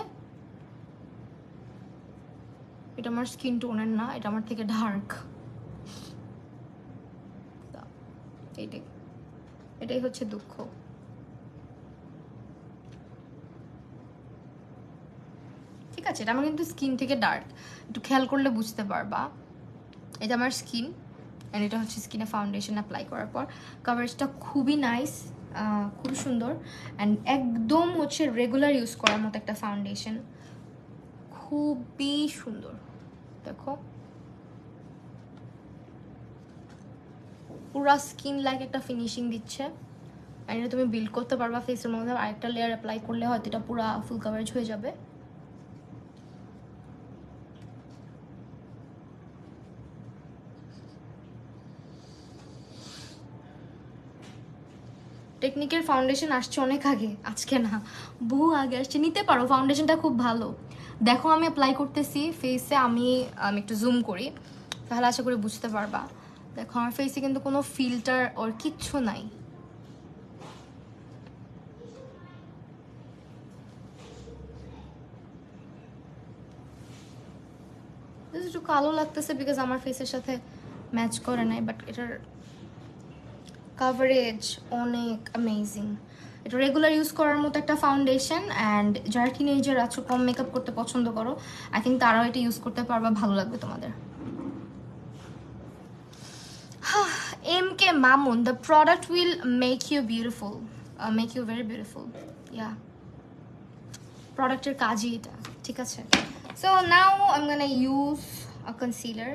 এটা আমার স্কিন টোনের না, এটা আমার থেকে ডার্ক। এটাই হচ্ছে দুঃখ। ঠিক আছে, এটা আমার কিন্তু স্কিন থেকে ডার্ক, একটু খেয়াল করলে বুঝতে পারবা। এটা আমার স্কিন, অ্যান্ড এটা হচ্ছে স্কিনে ফাউন্ডেশন অ্যাপ্লাই করার পর কভারেজটা খুবই নাইস, খুব সুন্দর, অ্যান্ড একদম হচ্ছে রেগুলার ইউজ করার মতো একটা ফাউন্ডেশন, খুবই সুন্দর। দেখো পুরা স্কিন লাইক একটা ফিনিশিং দিচ্ছে, আর এটা তুমি বিল্ড করতে পারবা ফেসের মধ্যে। আরেকটা লেয়ার অ্যাপ্লাই করলে হয়তো এটা পুরা ফুল কভারেজ হয়ে যাবে। টেকনিকের ফাউন্ডেশন আসছে অনেক আগে, আজকে না বহু আগে আসছে, নিতে পারো, ফাউন্ডেশনটা খুব ভালো। দেখো আমি অ্যাপ্লাই করতেছি ফেসে, আমি একটু জুম করি তাহলে আশা করি বুঝতে পারবা। দেখো আমার ফেসে কিন্তু কোনো ফিল্টার ওর কিচ্ছু নাই। একটু কালো লাগতেছে বিকজ আমার ফেসের সাথে ম্যাচ করে নাই, বাট এটার কাভারেজ অনেক অ্যামেজিং। এটা রেগুলার ইউজ করার মতো একটা ফাউন্ডেশন, অ্যান্ড যারা টিনেজার আছো, কম মেকআপ করতে পছন্দ করো, আই থিঙ্ক তারাও এটা ইউজ করতে পারবা, ভালো লাগবে তোমাদের। MK Mamun, the product will make you beautiful, make you very beautiful. Yeah. প্রোডাক্টের কাজই এটা, ঠিক আছে? So now I am gonna use a concealer.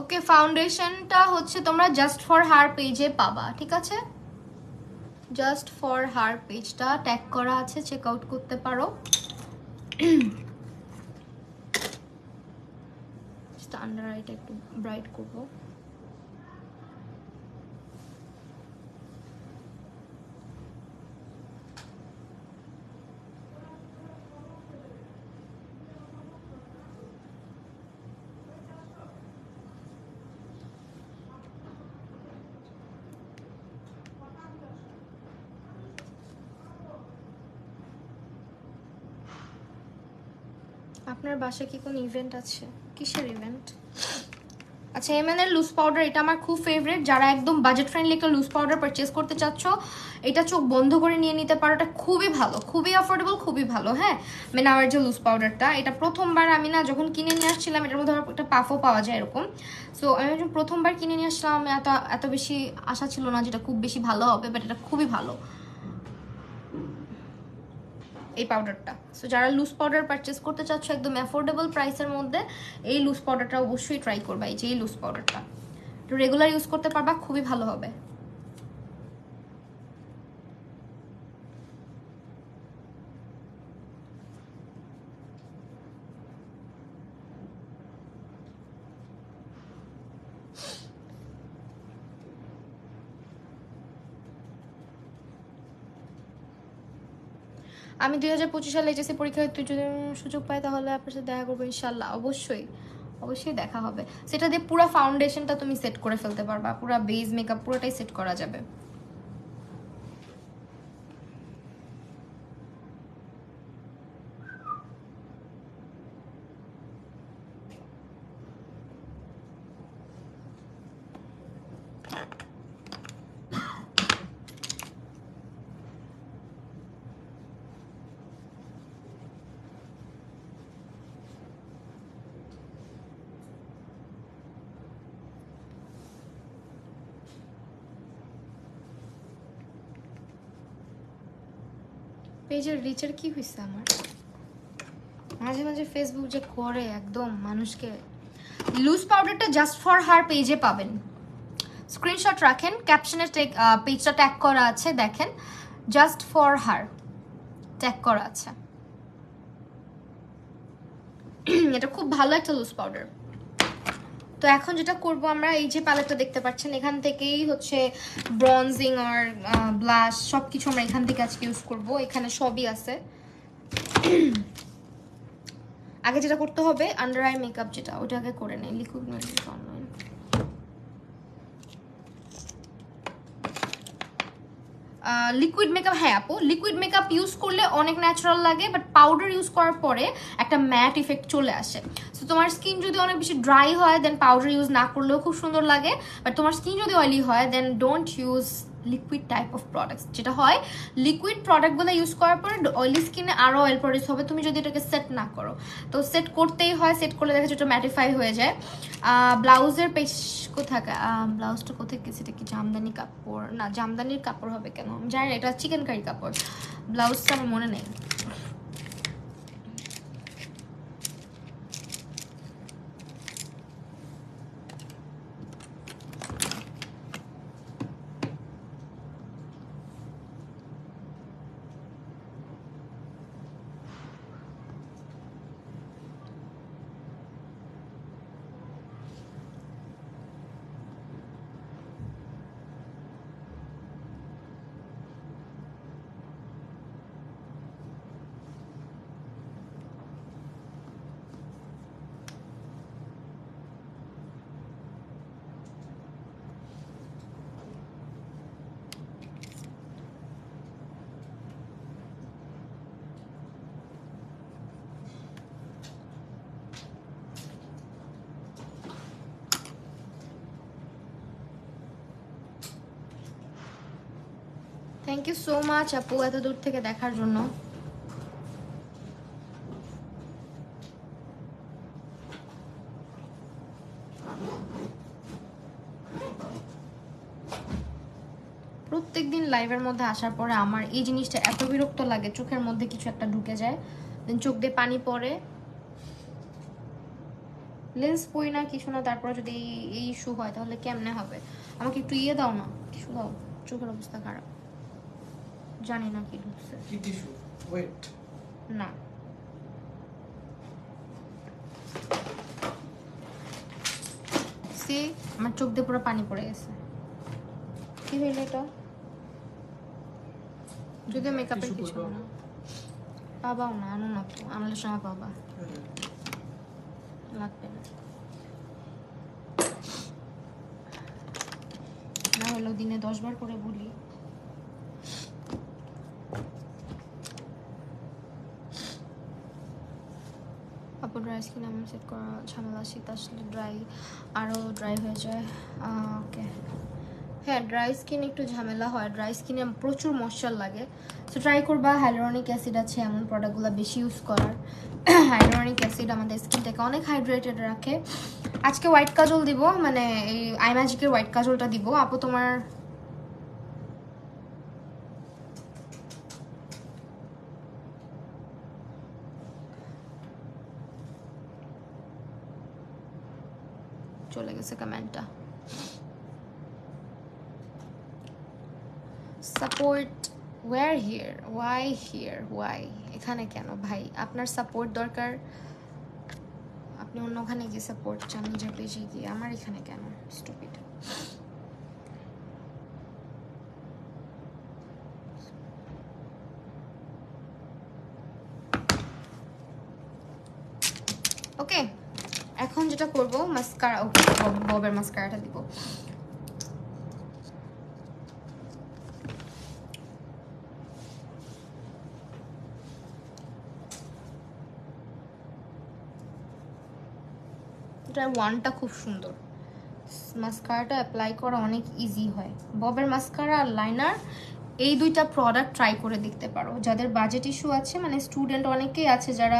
Okay, ফাউন্ডেশনটা হচ্ছে তোমরা জাস্ট ফর হার পেজে পাবা, ঠিক আছে? জাস্ট ফর হার পেজটা ট্যাগ করা আছে, চেক আউট করতে পারো। আন্ডার আইটা একটু ব্রাইট করবো। আপনার বাসায় কি কোনো ইভেন্ট আছে? কিসের ইভেন্ট? আচ্ছা, এমএন এর লুজ পাউডার, এটা আমার খুব ফেভারিট। যারা একদম বাজেট ফ্রেন্ডলি একটা লুজ পাউডার পারচেস করতে চাচ্ছ, এটা চোখ বন্ধ করে নিয়ে নিতে পারো। এটা খুবই ভালো, খুবই অ্যাফোর্ডেবল, খুবই ভালো। হ্যাঁ, মানে আমার যে লুজ পাউডারটা, এটা প্রথমবার আমি না যখন কিনে নিয়ে আসছিলাম, এটার মধ্যে একটা পাফও পাওয়া যায় এরকম। সো আমি যখন প্রথমবার কিনে নিয়ে আসলাম, আমি এত বেশি আশা ছিল না যেটা খুব বেশি ভালো হবে, বাট এটা খুবই ভালো এই পাউডারটা। সো যারা লুজ পাউডার পারচেস করতে চাচ্ছ একদম অ্যাফোর্ডেবল প্রাইসের মধ্যে, এই লুজ পাউডারটা অবশ্যই ট্রাই করবা। এই যে এই লুজ পাউডারটা রেগুলার ইউজ করতে পারবা, খুবই ভালো হবে। আমি 2025 সালে এইচএসসি পরীক্ষায় তুই যদি সুযোগ পাই তাহলে আপনার সাথে দেখা করবো ইনশাল্লাহ। অবশ্যই অবশ্যই দেখা হবে। সেটা দিয়ে পুরো ফাউন্ডেশনটা তুমি সেট করে ফেলতে পারবা, পুরো বেস মেকআপ পুরোটাই সেট করা যাবে। পেজের রিচের কি হয়েছে আমার? মাঝে মাঝে ফেসবুক যে করে একদম মানুষকে। লুজ পাউডারটা জাস্ট ফর হার পেজে পাবেন, স্ক্রিনশট রাখেন, ক্যাপশনে পেজটা ট্যাগ করা আছে, দেখেন জাস্ট ফর হার ট্যাগ করা আছে। এটা খুব ভালো একটা লুজ পাউডার। তো এখন যেটা করব আমরা, এই যে প্যালেটটা দেখতে পাচ্ছেন, এখান থেকেই হচ্ছে ব্রনজিং আর ব্লাশ সবকিছু আমরা এখান থেকে আজকে ইউজ করব। এখানে সবই আছে। আগে যেটা করতে হবে, আন্ডার আই মেকআপ যেটা, ওটা আগে করে নেই। Liquid makeup online, liquid makeup, হ্যাঁ আপু, লিকুইড মেকআপ ইউজ করলে অনেক ন্যাচারাল লাগে, বাট পাউডার ইউজ করার পরে একটা ম্যাট ইফেক্ট চলে আসে। সো তোমার স্কিন যদি অনেক বেশি ড্রাই হয়, দেন পাউডার ইউজ না করলেও খুব সুন্দর লাগে। বাট তোমার স্কিন যদি অয়েলি হয়, then don't use liquid type of products. যেটা হয়, লিকুইড প্রোডাক্টগুলো ইউজ করার পরে অয়েলি স্কিনে আরও অয়েল প্রডিউস হবে তুমি যদি এটাকে সেট না করো। তো সেট করতেই হয়, সেট করলে দেখা যায় ওটা ম্যাটিফাই হয়ে যায়। ব্লাউজের পেজ কোথায়, ব্লাউজটা কোথায় গেছে? এটা কি জামদানি কাপড়? না, জামদানির কাপড় হবে কেন, আমি জানি না, এটা চিকেন কারি কাপড়। ব্লাউজটা আমার মনে নেই। থ্যাংক ইউ সো মাচ আপু এত দূর থেকে দেখার জন্য। প্রত্যেকদিন লাইভের মধ্যে আসার পরে আমার এই জিনিসটা এত বিরক্ত লাগে, চোখের মধ্যে কিছু একটা ঢুকে যায়, দেন চোখ দিয়ে পানি পড়ে, লেন্স পরি না কিছু না, তারপরে যদি এই ইস্যু হয় তাহলে কেমনে হবে? আমাকে একটু ইয়ে দাও না, টিস্যু দাও, চোখের অবস্থা খারাপ, জানি না কি ঢুকছে। কি টিস্যু? ওয়েট না সি আমার চোখ দিয়ে পুরো পানি পড়ে গেছে। কি হইলো এটা? যদি মেকআপের Tissue কিছু করবো। না পাবাও না, আনো না তো, আনলে সময় পাবা, লাগবে না। না হলো দিনে 10 বার করে বলি। আপু ড্রাই স্কিন এমন সেট করা ঝামেলা, শীত আসলে ড্রাই আরও ড্রাই হয়ে যায়। ওকে হ্যাঁ, ড্রাই স্কিন একটু ঝামেলা হয়, ড্রাই স্কিনে প্রচুর ময়শ্চার লাগে। সো ট্রাই করবা হাইলোরনিক অ্যাসিড আছে এমন প্রোডাক্টগুলো বেশি ইউজ করার। হাইলোরনিক অ্যাসিড আমাদের স্কিনটাকে অনেক হাইড্রেটেড রাখে। আজকে হোয়াইট কাজল দিব, মানে এই আই ম্যাজিকের হোয়াইট কাজলটা দিব। আপু তোমার চলে গেছে কমেন্টটা। Support where here, why here, why এখানে কেন ভাই? আপনার সাপোর্ট দরকার, আপনি অন্য ওখানে গিয়ে সাপোর্ট চান, নিজের পেজে গিয়ে, আমার এখানে কেন? স্টুপিড। ওকে এখন যেটা করবো মাস্কারা, ওকে ববের মাস্কারাটা দিব। এটার ওয়ানটা খুব সুন্দর, মাস্কারাটা অ্যাপ্লাই করা অনেক ইজি হয়। ববের মাস্কারা আর লাইনার এই দুইটা প্রোডাক্ট ট্রাই করে দেখতে পারো যাদের বাজেট ইস্যু আছে, মানে স্টুডেন্ট অনেকেই আছে যারা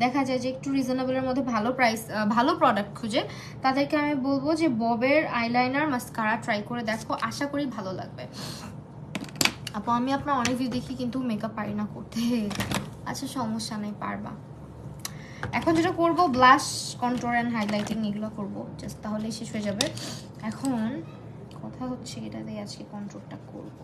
দেখা যায় যে একটু রিজনেবলের মধ্যে ভালো প্রাইস ভালো প্রোডাক্ট খুঁজে, তাদেরকে আমি বলবো যে ববের আইলাইনার মাস্কারা ট্রাই করে দেখো, আশা করি ভালো লাগবে। আপু আমি আপনার অনেক ভিডিও দেখি কিন্তু মেকআপ পারি না করতে। আচ্ছা সমস্যা নেই, পারবা। এখন যেটা করবো ব্লাশ, কন্ট্রোল অ্যান্ড হাইলাইটিং এগুলো করবো জাস্ট, তাহলেই শেষ হয়ে যাবে। এখন কথা হচ্ছে এটা দিয়ে আজকে কন্ট্রোলটা করবো।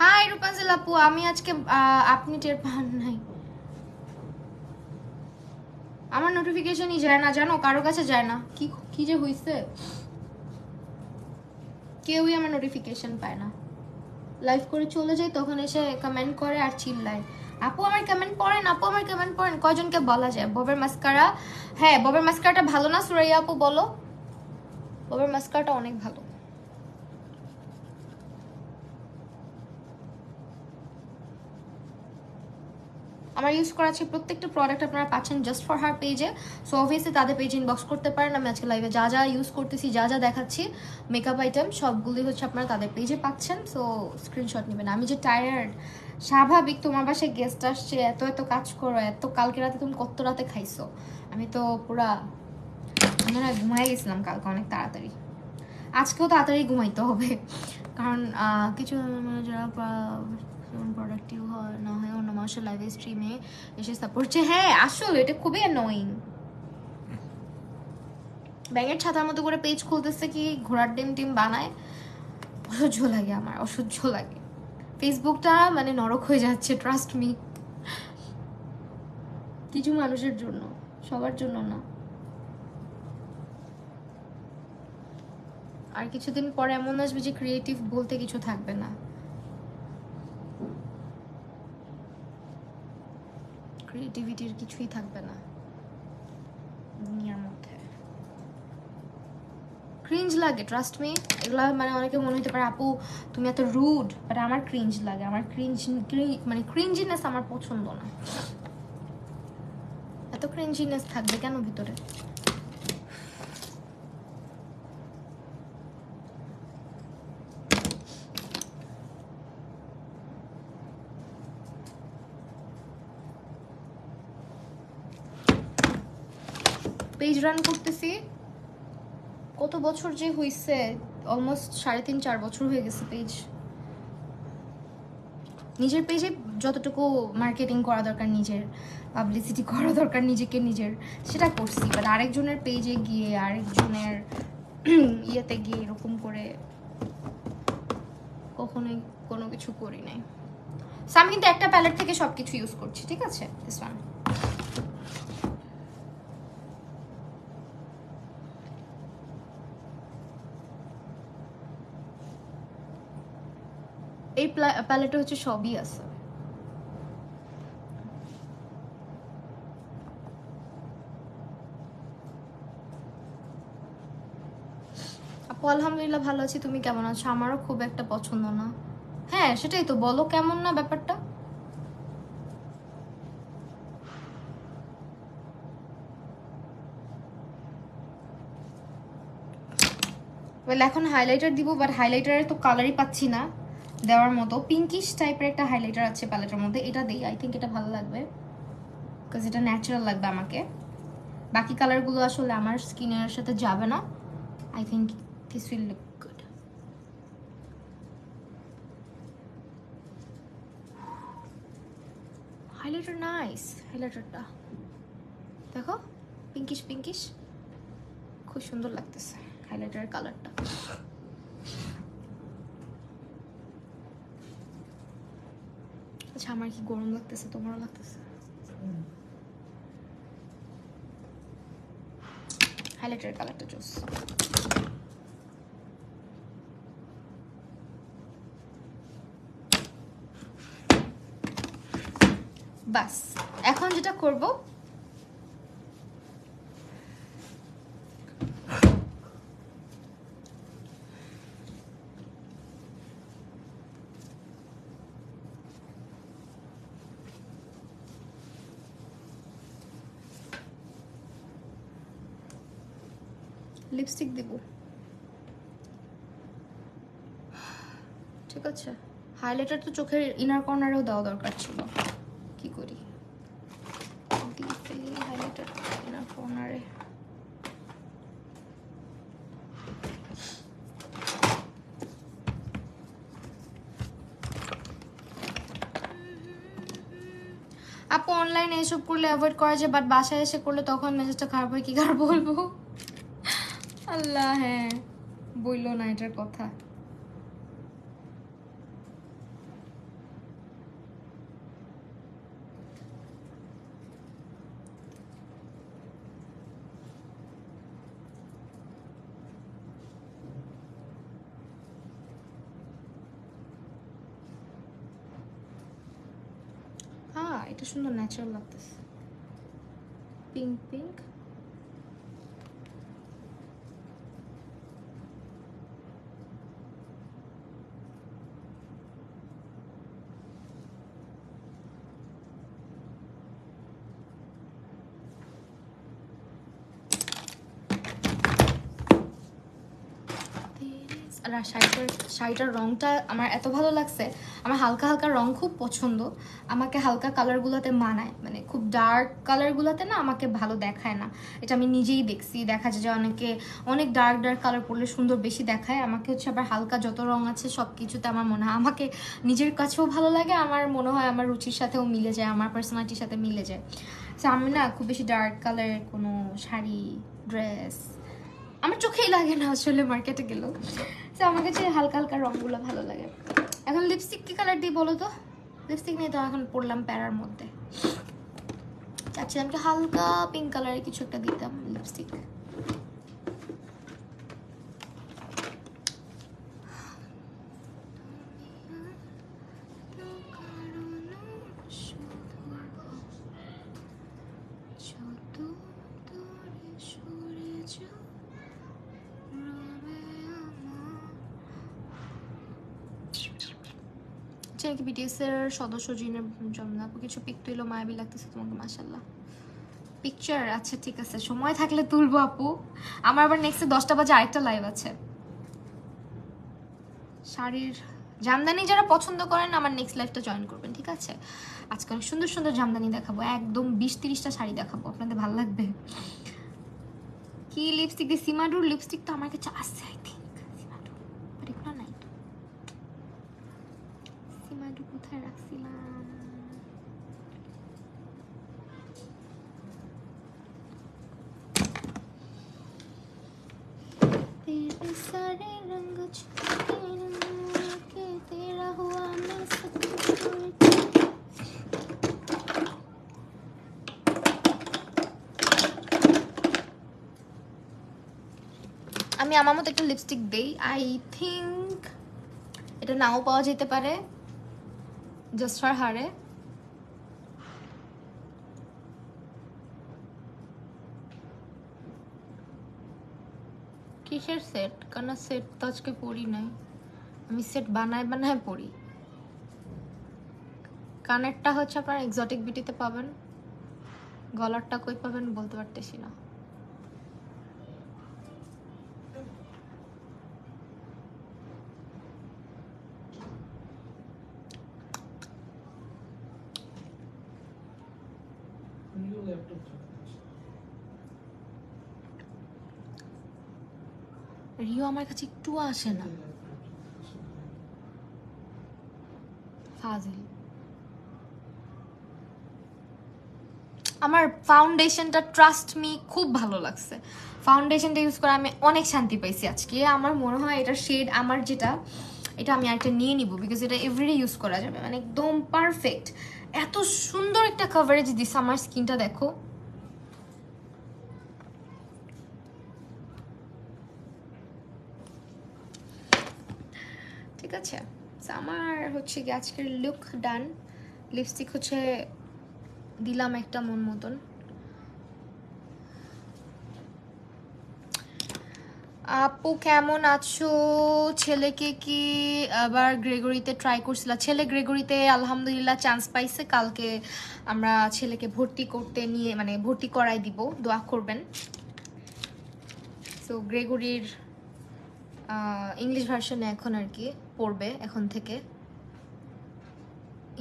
হাই রূপাঞ্জল আপু, আমি আজকে আপনি টের পান নাই, আমার নোটিফিকেশনই যায় না জানো, কারো কাছে যায় না, কি কি যে হইছে, কেউই আমার নোটিফিকেশন পায় না। লাইভ করে চলে যায় তখন এসে কমেন্ট করে আর চিল্লায়, আপু আমার কমেন্ট পড়েন, আপু আমার কমেন্ট পড়েন। কয়জনকে বলা যায়? ববের মাস্কারা, হ্যাঁ ববের মাস্কারাটা ভালো না সুরাইয়া আপু বলো? ববের মাস্কারাটা অনেক ভালো। আমার ইউজ করা আছে প্রত্যেকটা প্রোডাক্ট আপনারা পাচ্ছেন জাস্ট ফর হার পেজে। সো অবভিয়াসলি তাদের পেজে ইনবক্স করতে পারেন। আমি আজকে লাইভে যা যা ইউজ করতেছি, যা যা দেখাচ্ছি মেকআপ আইটেম, সবগুলি হচ্ছে আপনারা তাদের পেজে পাচ্ছেন। সো স্ক্রিনশট নেবেন। আমি যে টায়ার্ড, স্বাভাবিক, তোমার বাসায় গেস্ট আসছে, এত এত কাজ করো, এত কালকে রাতে তুমি কত রাতে খাইছো, আমি তো পুরা মনে হয় ঘুমাই গেছিলাম কালকে অনেক তাড়াতাড়ি। আজকেও তাড়াতাড়ি ঘুমাইতে হবে, কারণ কিছু যারা প্রোডাক্টিভ হয় না হয় অন্য মানুষের লাইভ স্ট্রিমে এসে সাপোর্ট করছে। হ্যাঁ আসলে এটা খুবই অ্যানোয়িং। ব্যাঙের ছাতার মতো করে পেজ খুলতেছে কি ঘোড়ার ডিম টিম বানায়, অসহ্য লাগে আমার, অসহ্য লাগে। ফেসবুকটা মানে নরক হয়ে যাচ্ছে, ট্রাস্ট মি। কিছু মানুষের জন্য, সবার জন্য না। আর কিছুদিন পরে এমন আসবে যে ক্রিয়েটিভ বলতে কিছু থাকবে না, ক্রিয়েটিভিটির কিছুই থাকবে না দুনিয়ার মধ্যে। ক্রিঞ্জ লাগে, ট্রাস্ট মি। এগুলো মানে অনেকে মনে হতে পারে আপু তুমি এত রুড, বাট আমার ক্রিঞ্জ লাগে। আমার ক্রিঞ্জ মানে ক্রিঞ্জিনেস আমার পছন্দ না। এত ক্রিঞ্জিনেস থাকবে কেন ভিতরে? পেজ রান করতেছি কত বছর যে হইছে, অলমোস্ট 3.5-4 বছর হয়ে গেছে পেজ। নিজের পেজে যতটুকু মার্কেটিং করা দরকার, নিজের পাবলিসিটি করা দরকার নিজেকে নিজের, সেটা করছি। বাট আরেকজনের পেজে গিয়ে আরেকজনের ইয়েতে গিয়ে এরকম করে কখনোই কোনো কিছু করি নাই। সো আমি কিন্তু একটা প্যালেট থেকে সব কিছু ইউজ করছি, ঠিক আছে? This one. এই প্যালেটে হচ্ছে সবই আছে। আপু আলহামদুলিল্লাহ ভালো আছি, তুমি কেমন আছো? আমারও খুব একটা পছন্দ না। হ্যাঁ সেটাই তো, বলো কেমন না ব্যাপারটা। ওয়েল এখন হাইলাইটার দিব, বাট হাইলাইটারের তো কালারই পাচ্ছি না দেওয়ার মতো। পিঙ্কিশ টাইপের একটা হাইলাইটার আছে প্যালেটের মধ্যে, এটা দিই। আই থিঙ্ক এটা ভালো লাগবে, বিকজ এটা ন্যাচারাল লাগবে আমাকে। বাকি কালারগুলো আসলে আমার স্কিনের সাথে যাবে না। I think this will look good. Highlighter nice, হাইলাইটারটা দেখো, পিঙ্কিশ পিঙ্কিশ, খুব সুন্দর লাগতেছে হাইলাইটারের কালারটা। আচ্ছা আমার কি গরম লাগতেছে, তোমারও লাগতেছে? হাইলাইটারের কালারটা চুজ। বাস এখন যেটা করব, লিপস্টিক দেব, ঠিক আছে? হাইলাইটার তো চোখের ইনার কর্নারেও দেওয়া দরকার ছিল, কি করি দিয়ে ফেলি হাইলাইটার ইনার কর্নারে। আপু অনলাইনে এসব করলে অ্যাভয়েড করা যায়, বাট বাসায় এসে করলে তখন মেসেজটা খারাপ হয়, কি কার বলবো। আল্লাহ, হ্যাঁ বললো না এটার কথা। হ্যাঁ এটা সুন্দর ন্যাচারাল লাগতেছে, পিঙ্ক পিঙ্ক। আর শাড়িটার রংটা আমার এত ভালো লাগছে। আমার হালকা হালকা রং খুব পছন্দ, আমাকে হালকা কালারগুলোতে মানায়, মানে খুব ডার্ক কালারগুলোতে না আমাকে ভালো দেখায় না। এটা আমি নিজেই দেখছি, দেখা যায় যে অনেক ডার্ক ডার্ক কালার পরলে সুন্দর বেশি দেখায়। আমাকে হচ্ছে আবার হালকা যত রং আছে সব কিছুতে আমার মনে হয় আমাকে নিজের কাছেও ভালো লাগে, আমার মনে হয় আমার রুচির সাথেও মিলে যায়, আমার পার্সোনালিটির সাথে মিলে যায়। তো আমি না খুব বেশি ডার্ক কালারের কোনো শাড়ি ড্রেস আমার চোখেই লাগে না আসলে মার্কেটে গেলেও। তো আমার কাছে হালকা হালকা রঙগুলো ভালো লাগে। এখন লিপস্টিক কি কালার দিই বলো তো? লিপস্টিক নিয়ে তো এখন পড়লাম প্যারার মধ্যে, চাচ্ছিলাম কি হালকা পিঙ্ক কালারের কিছু একটা দিতাম লিপস্টিক। বিটিএস এর সদস্য জিনের জন্য আপু কিছু পিক তুইলো, মায়াবী লাগতেছে তোমাকে, মাশাআল্লাহ। পিকচার? আচ্ছা ঠিক আছে, সময় থাকলে তুলবো আপু। আমার আবার নেক্সটে 10টা বাজে আরেকটা লাইভ আছে। শাড়ির জামদানি যারা পছন্দ করেন আমার নেক্সট লাইভটা জয়েন করবেন, ঠিক আছে? আজকে অনেক সুন্দর সুন্দর জামদানি দেখাবো, একদম 20-30টা শাড়ি দেখাবো, আপনাদের ভালো লাগবে। কি লিপস্টিক দিয়ে? সিমাডুর লিপস্টিক তো আমার কাছে আছে আই থিঙ্ক। সিমাডু বাট এগুলো নাই তো। সিমাডু কোথায় রাখছিলাম? तेरे सारे रंग छुपे के तेरा हुआ मैं सब আমি আমার মতো একটা লিপস্টিক দেই। আই থিঙ্ক এটা নাও পাওয়া যেতে পারে, জাস্ট ফর হারে। কিসের সেট? কারণ সেট তো আজকে পরি নাই, আমি সেট বানায় বানায় পরি। কানেরটা হচ্ছে আপনার এক্সোটিক বিউটিতে পাবেন, গলারটা কই পাবেন বলতে পারতেছি না। রিও আমার কাছে একটু আসে না, ফাজিল। আমার ফাউন্ডেশনটা ট্রাস্ট মি খুব ভালো লাগছে। ফাউন্ডেশনটা ইউজ করে আমি অনেক শান্তি পাইছি আজকে। আমার মনে হয় এটা শেড আমার যেটা, এটা আমি আরেকটা নিয়ে নিব, বিকজ এটা এভরিডে ইউজ করা যাবে, মানে একদম পারফেক্ট। এত সুন্দর একটা কভারেজ দিছে আমার স্কিনটা, দেখো। ঠিক আছে, আমার হচ্ছে কি আজকের লুক ডান। লিপস্টিক হচ্ছে দিলাম একটা মন মতন। আপু কেমন আছো? ছেলেকে কি আবার গ্রেগরিতে ট্রাই করছিলা? ছেলে গ্রেগরিতে আলহামদুলিল্লাহ চান্স পাইছে। কালকে আমরা ছেলেকে ভর্তি করতে নিয়ে, মানে ভর্তি করাই দিব, দোয়া করবেন। সো গ্রেগরির ইংলিশ ভার্সনে এখন আর কি পড়বে, এখন থেকে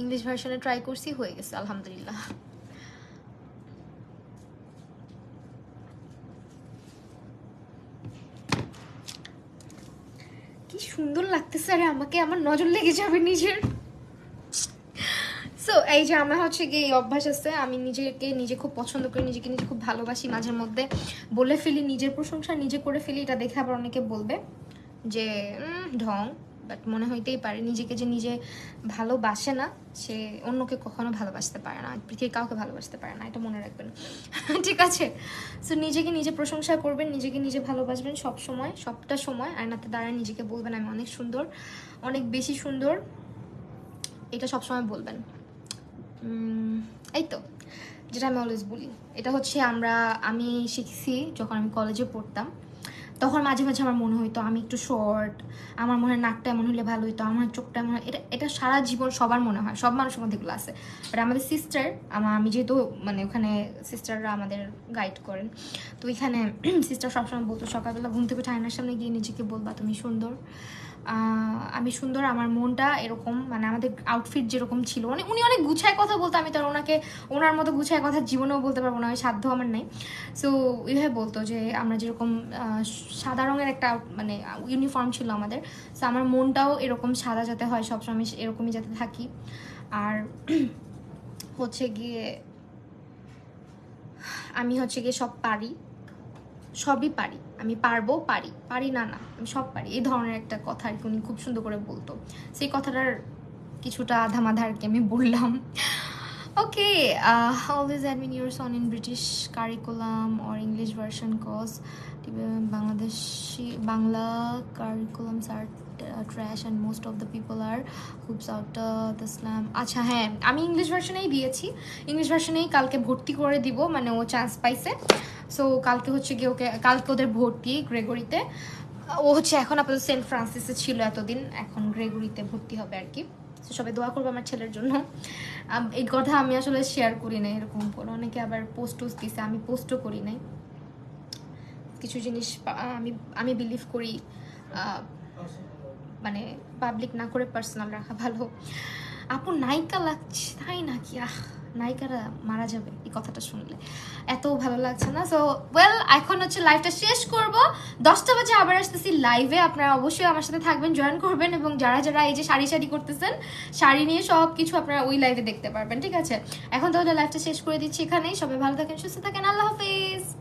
ইংলিশ ভার্সনে ট্রাই করছি, হয়ে গেছে আলহামদুলিল্লাহ। কি সুন্দর লাগতেছে, আরে আমাকে আমার নজর লেগে যাবে নিজের। সো এই যে আমার হচ্ছে গিয়ে এই অভ্যাস আছে, আমি নিজেকে নিজে খুব পছন্দ করি, নিজেকে নিজে খুব ভালোবাসি, মাঝের মধ্যে বলে ফেলি, নিজের প্রশংসা নিজে করে ফেলি। এটা দেখে আবার অনেকে বলবে যে ঢং, বাট মনে হইতেই পারে নিজেকে যে নিজে ভালোবাসে না, সে অন্যকে কখনো ভালোবাসতে পারে না, পৃথিবীর কাউকে ভালোবাসতে পারে না, এটা মনে রাখবেন। ঠিক আছে? সো নিজেকে নিজে প্রশংসা করবেন, নিজেকে নিজে ভালোবাসবেন সব সময়, সবটা সময়। আয়নাতে দাঁড়ায় নিজেকে বলবেন আমি অনেক সুন্দর, অনেক বেশি সুন্দর, এটা সবসময় বলবেন। এই তো যেটা আমি অলওয়েজ বলি, এটা হচ্ছে আমি শিখছি যখন আমি কলেজে পড়তাম। তখন মাঝে মাঝে আমার মনে হইতো আমি একটু শর্ট, আমার মনে হয় নাকটা এমন হলে ভালো হইতো, আমার চোখটা এমন হয়। এটা সারা জীবন সবার মনে হয়, সব মানুষের মধ্যে এগুলো আছে। বাট আমাদের সিস্টার, আমি যেহেতু মানে ওখানে সিস্টাররা আমাদের গাইড করেন, তো ওইখানে সিস্টার সবসময় বলতো সকালবেলা ঘুম থেকে উঠে আয়নার সামনে গিয়ে নিজেকে বলবা তুমি সুন্দর, আমি সুন্দর, আমার মনটা এরকম, মানে আমাদের আউটফিট যেরকম ছিল, উনি অনেক গুছায় কথা বলতো, আমি তো আর ওনার মতো গুছায় কথা জীবনেও বলতে পারবো না, ওই সাধ্য আমার নাই। সো এইভাবে বলতো যে আমরা যেরকম সাদা রঙের একটা মানে ইউনিফর্ম ছিল আমাদের, সো আমার মনটাও এরকম সাদা যাতে হয়, সবসময় আমি এরকমই যাতে থাকি। আর হচ্ছে গিয়ে আমি হচ্ছে গিয়ে সব পারি, সবই পারি, আমি পারবো, পারি না না আমি সব পারি, এই ধরনের একটা কথা আর কি উনি খুব সুন্দর করে বলতো। সেই কথাটার কিছুটা আধামাধা আর কি আমি বললাম। ওকে, always admin your son in British curriculum or English version course. Bangla curriculums are trash and most of the people are hoops out the slam. আচ্ছা হ্যাঁ, আমি ইংলিশ ভার্সনেই দিয়েছি, ইংলিশ ভার্সনেই কালকে ভর্তি করে দিব, মানে ও চান্স পাইছে। সো কালকে হচ্ছে গিয়ে কালকে ওদের ভর্তি গ্রেগরিতে। ও হচ্ছে এখন আপাতত সেন্ট ফ্রান্সিসে ছিল এতদিন, এখন গ্রেগরিতে ভর্তি হবে আর কি। তো সবাই দোয়া করবো আমার ছেলের জন্য। এই কথা আমি আসলে শেয়ার করি নাই এরকম করে, অনেকে আবার পোস্ট দিছে, আমি পোস্টও করি নাই। কিছু জিনিস আমি আমি বিলিভ করি মানে পাবলিক না করে পার্সোনাল রাখা ভালো। আপু নায়িকা লাগছে তাই নাকি? নায়িকারা মারা যাবে এই কথাটা শুনলে, এত ভালো লাগছে না। সো ওয়েল, এখন হচ্ছে লাইভটা শেষ করব, 10টা বাজে আবার আসতেছি লাইভে। আপনারা অবশ্যই আমার সাথে থাকবেন, জয়েন করবেন, এবং যারা যারা এই যে শাড়ি শাড়ি করতেছেন, শাড়ি নিয়ে সব কিছু আপনারা ওই লাইভে দেখতে পারবেন, ঠিক আছে? এখন তাহলে লাইভটা শেষ করে দিচ্ছি এখানেই। সবাই ভালো থাকেন, সুস্থ থাকেন, আল্লাহ হাফেজ।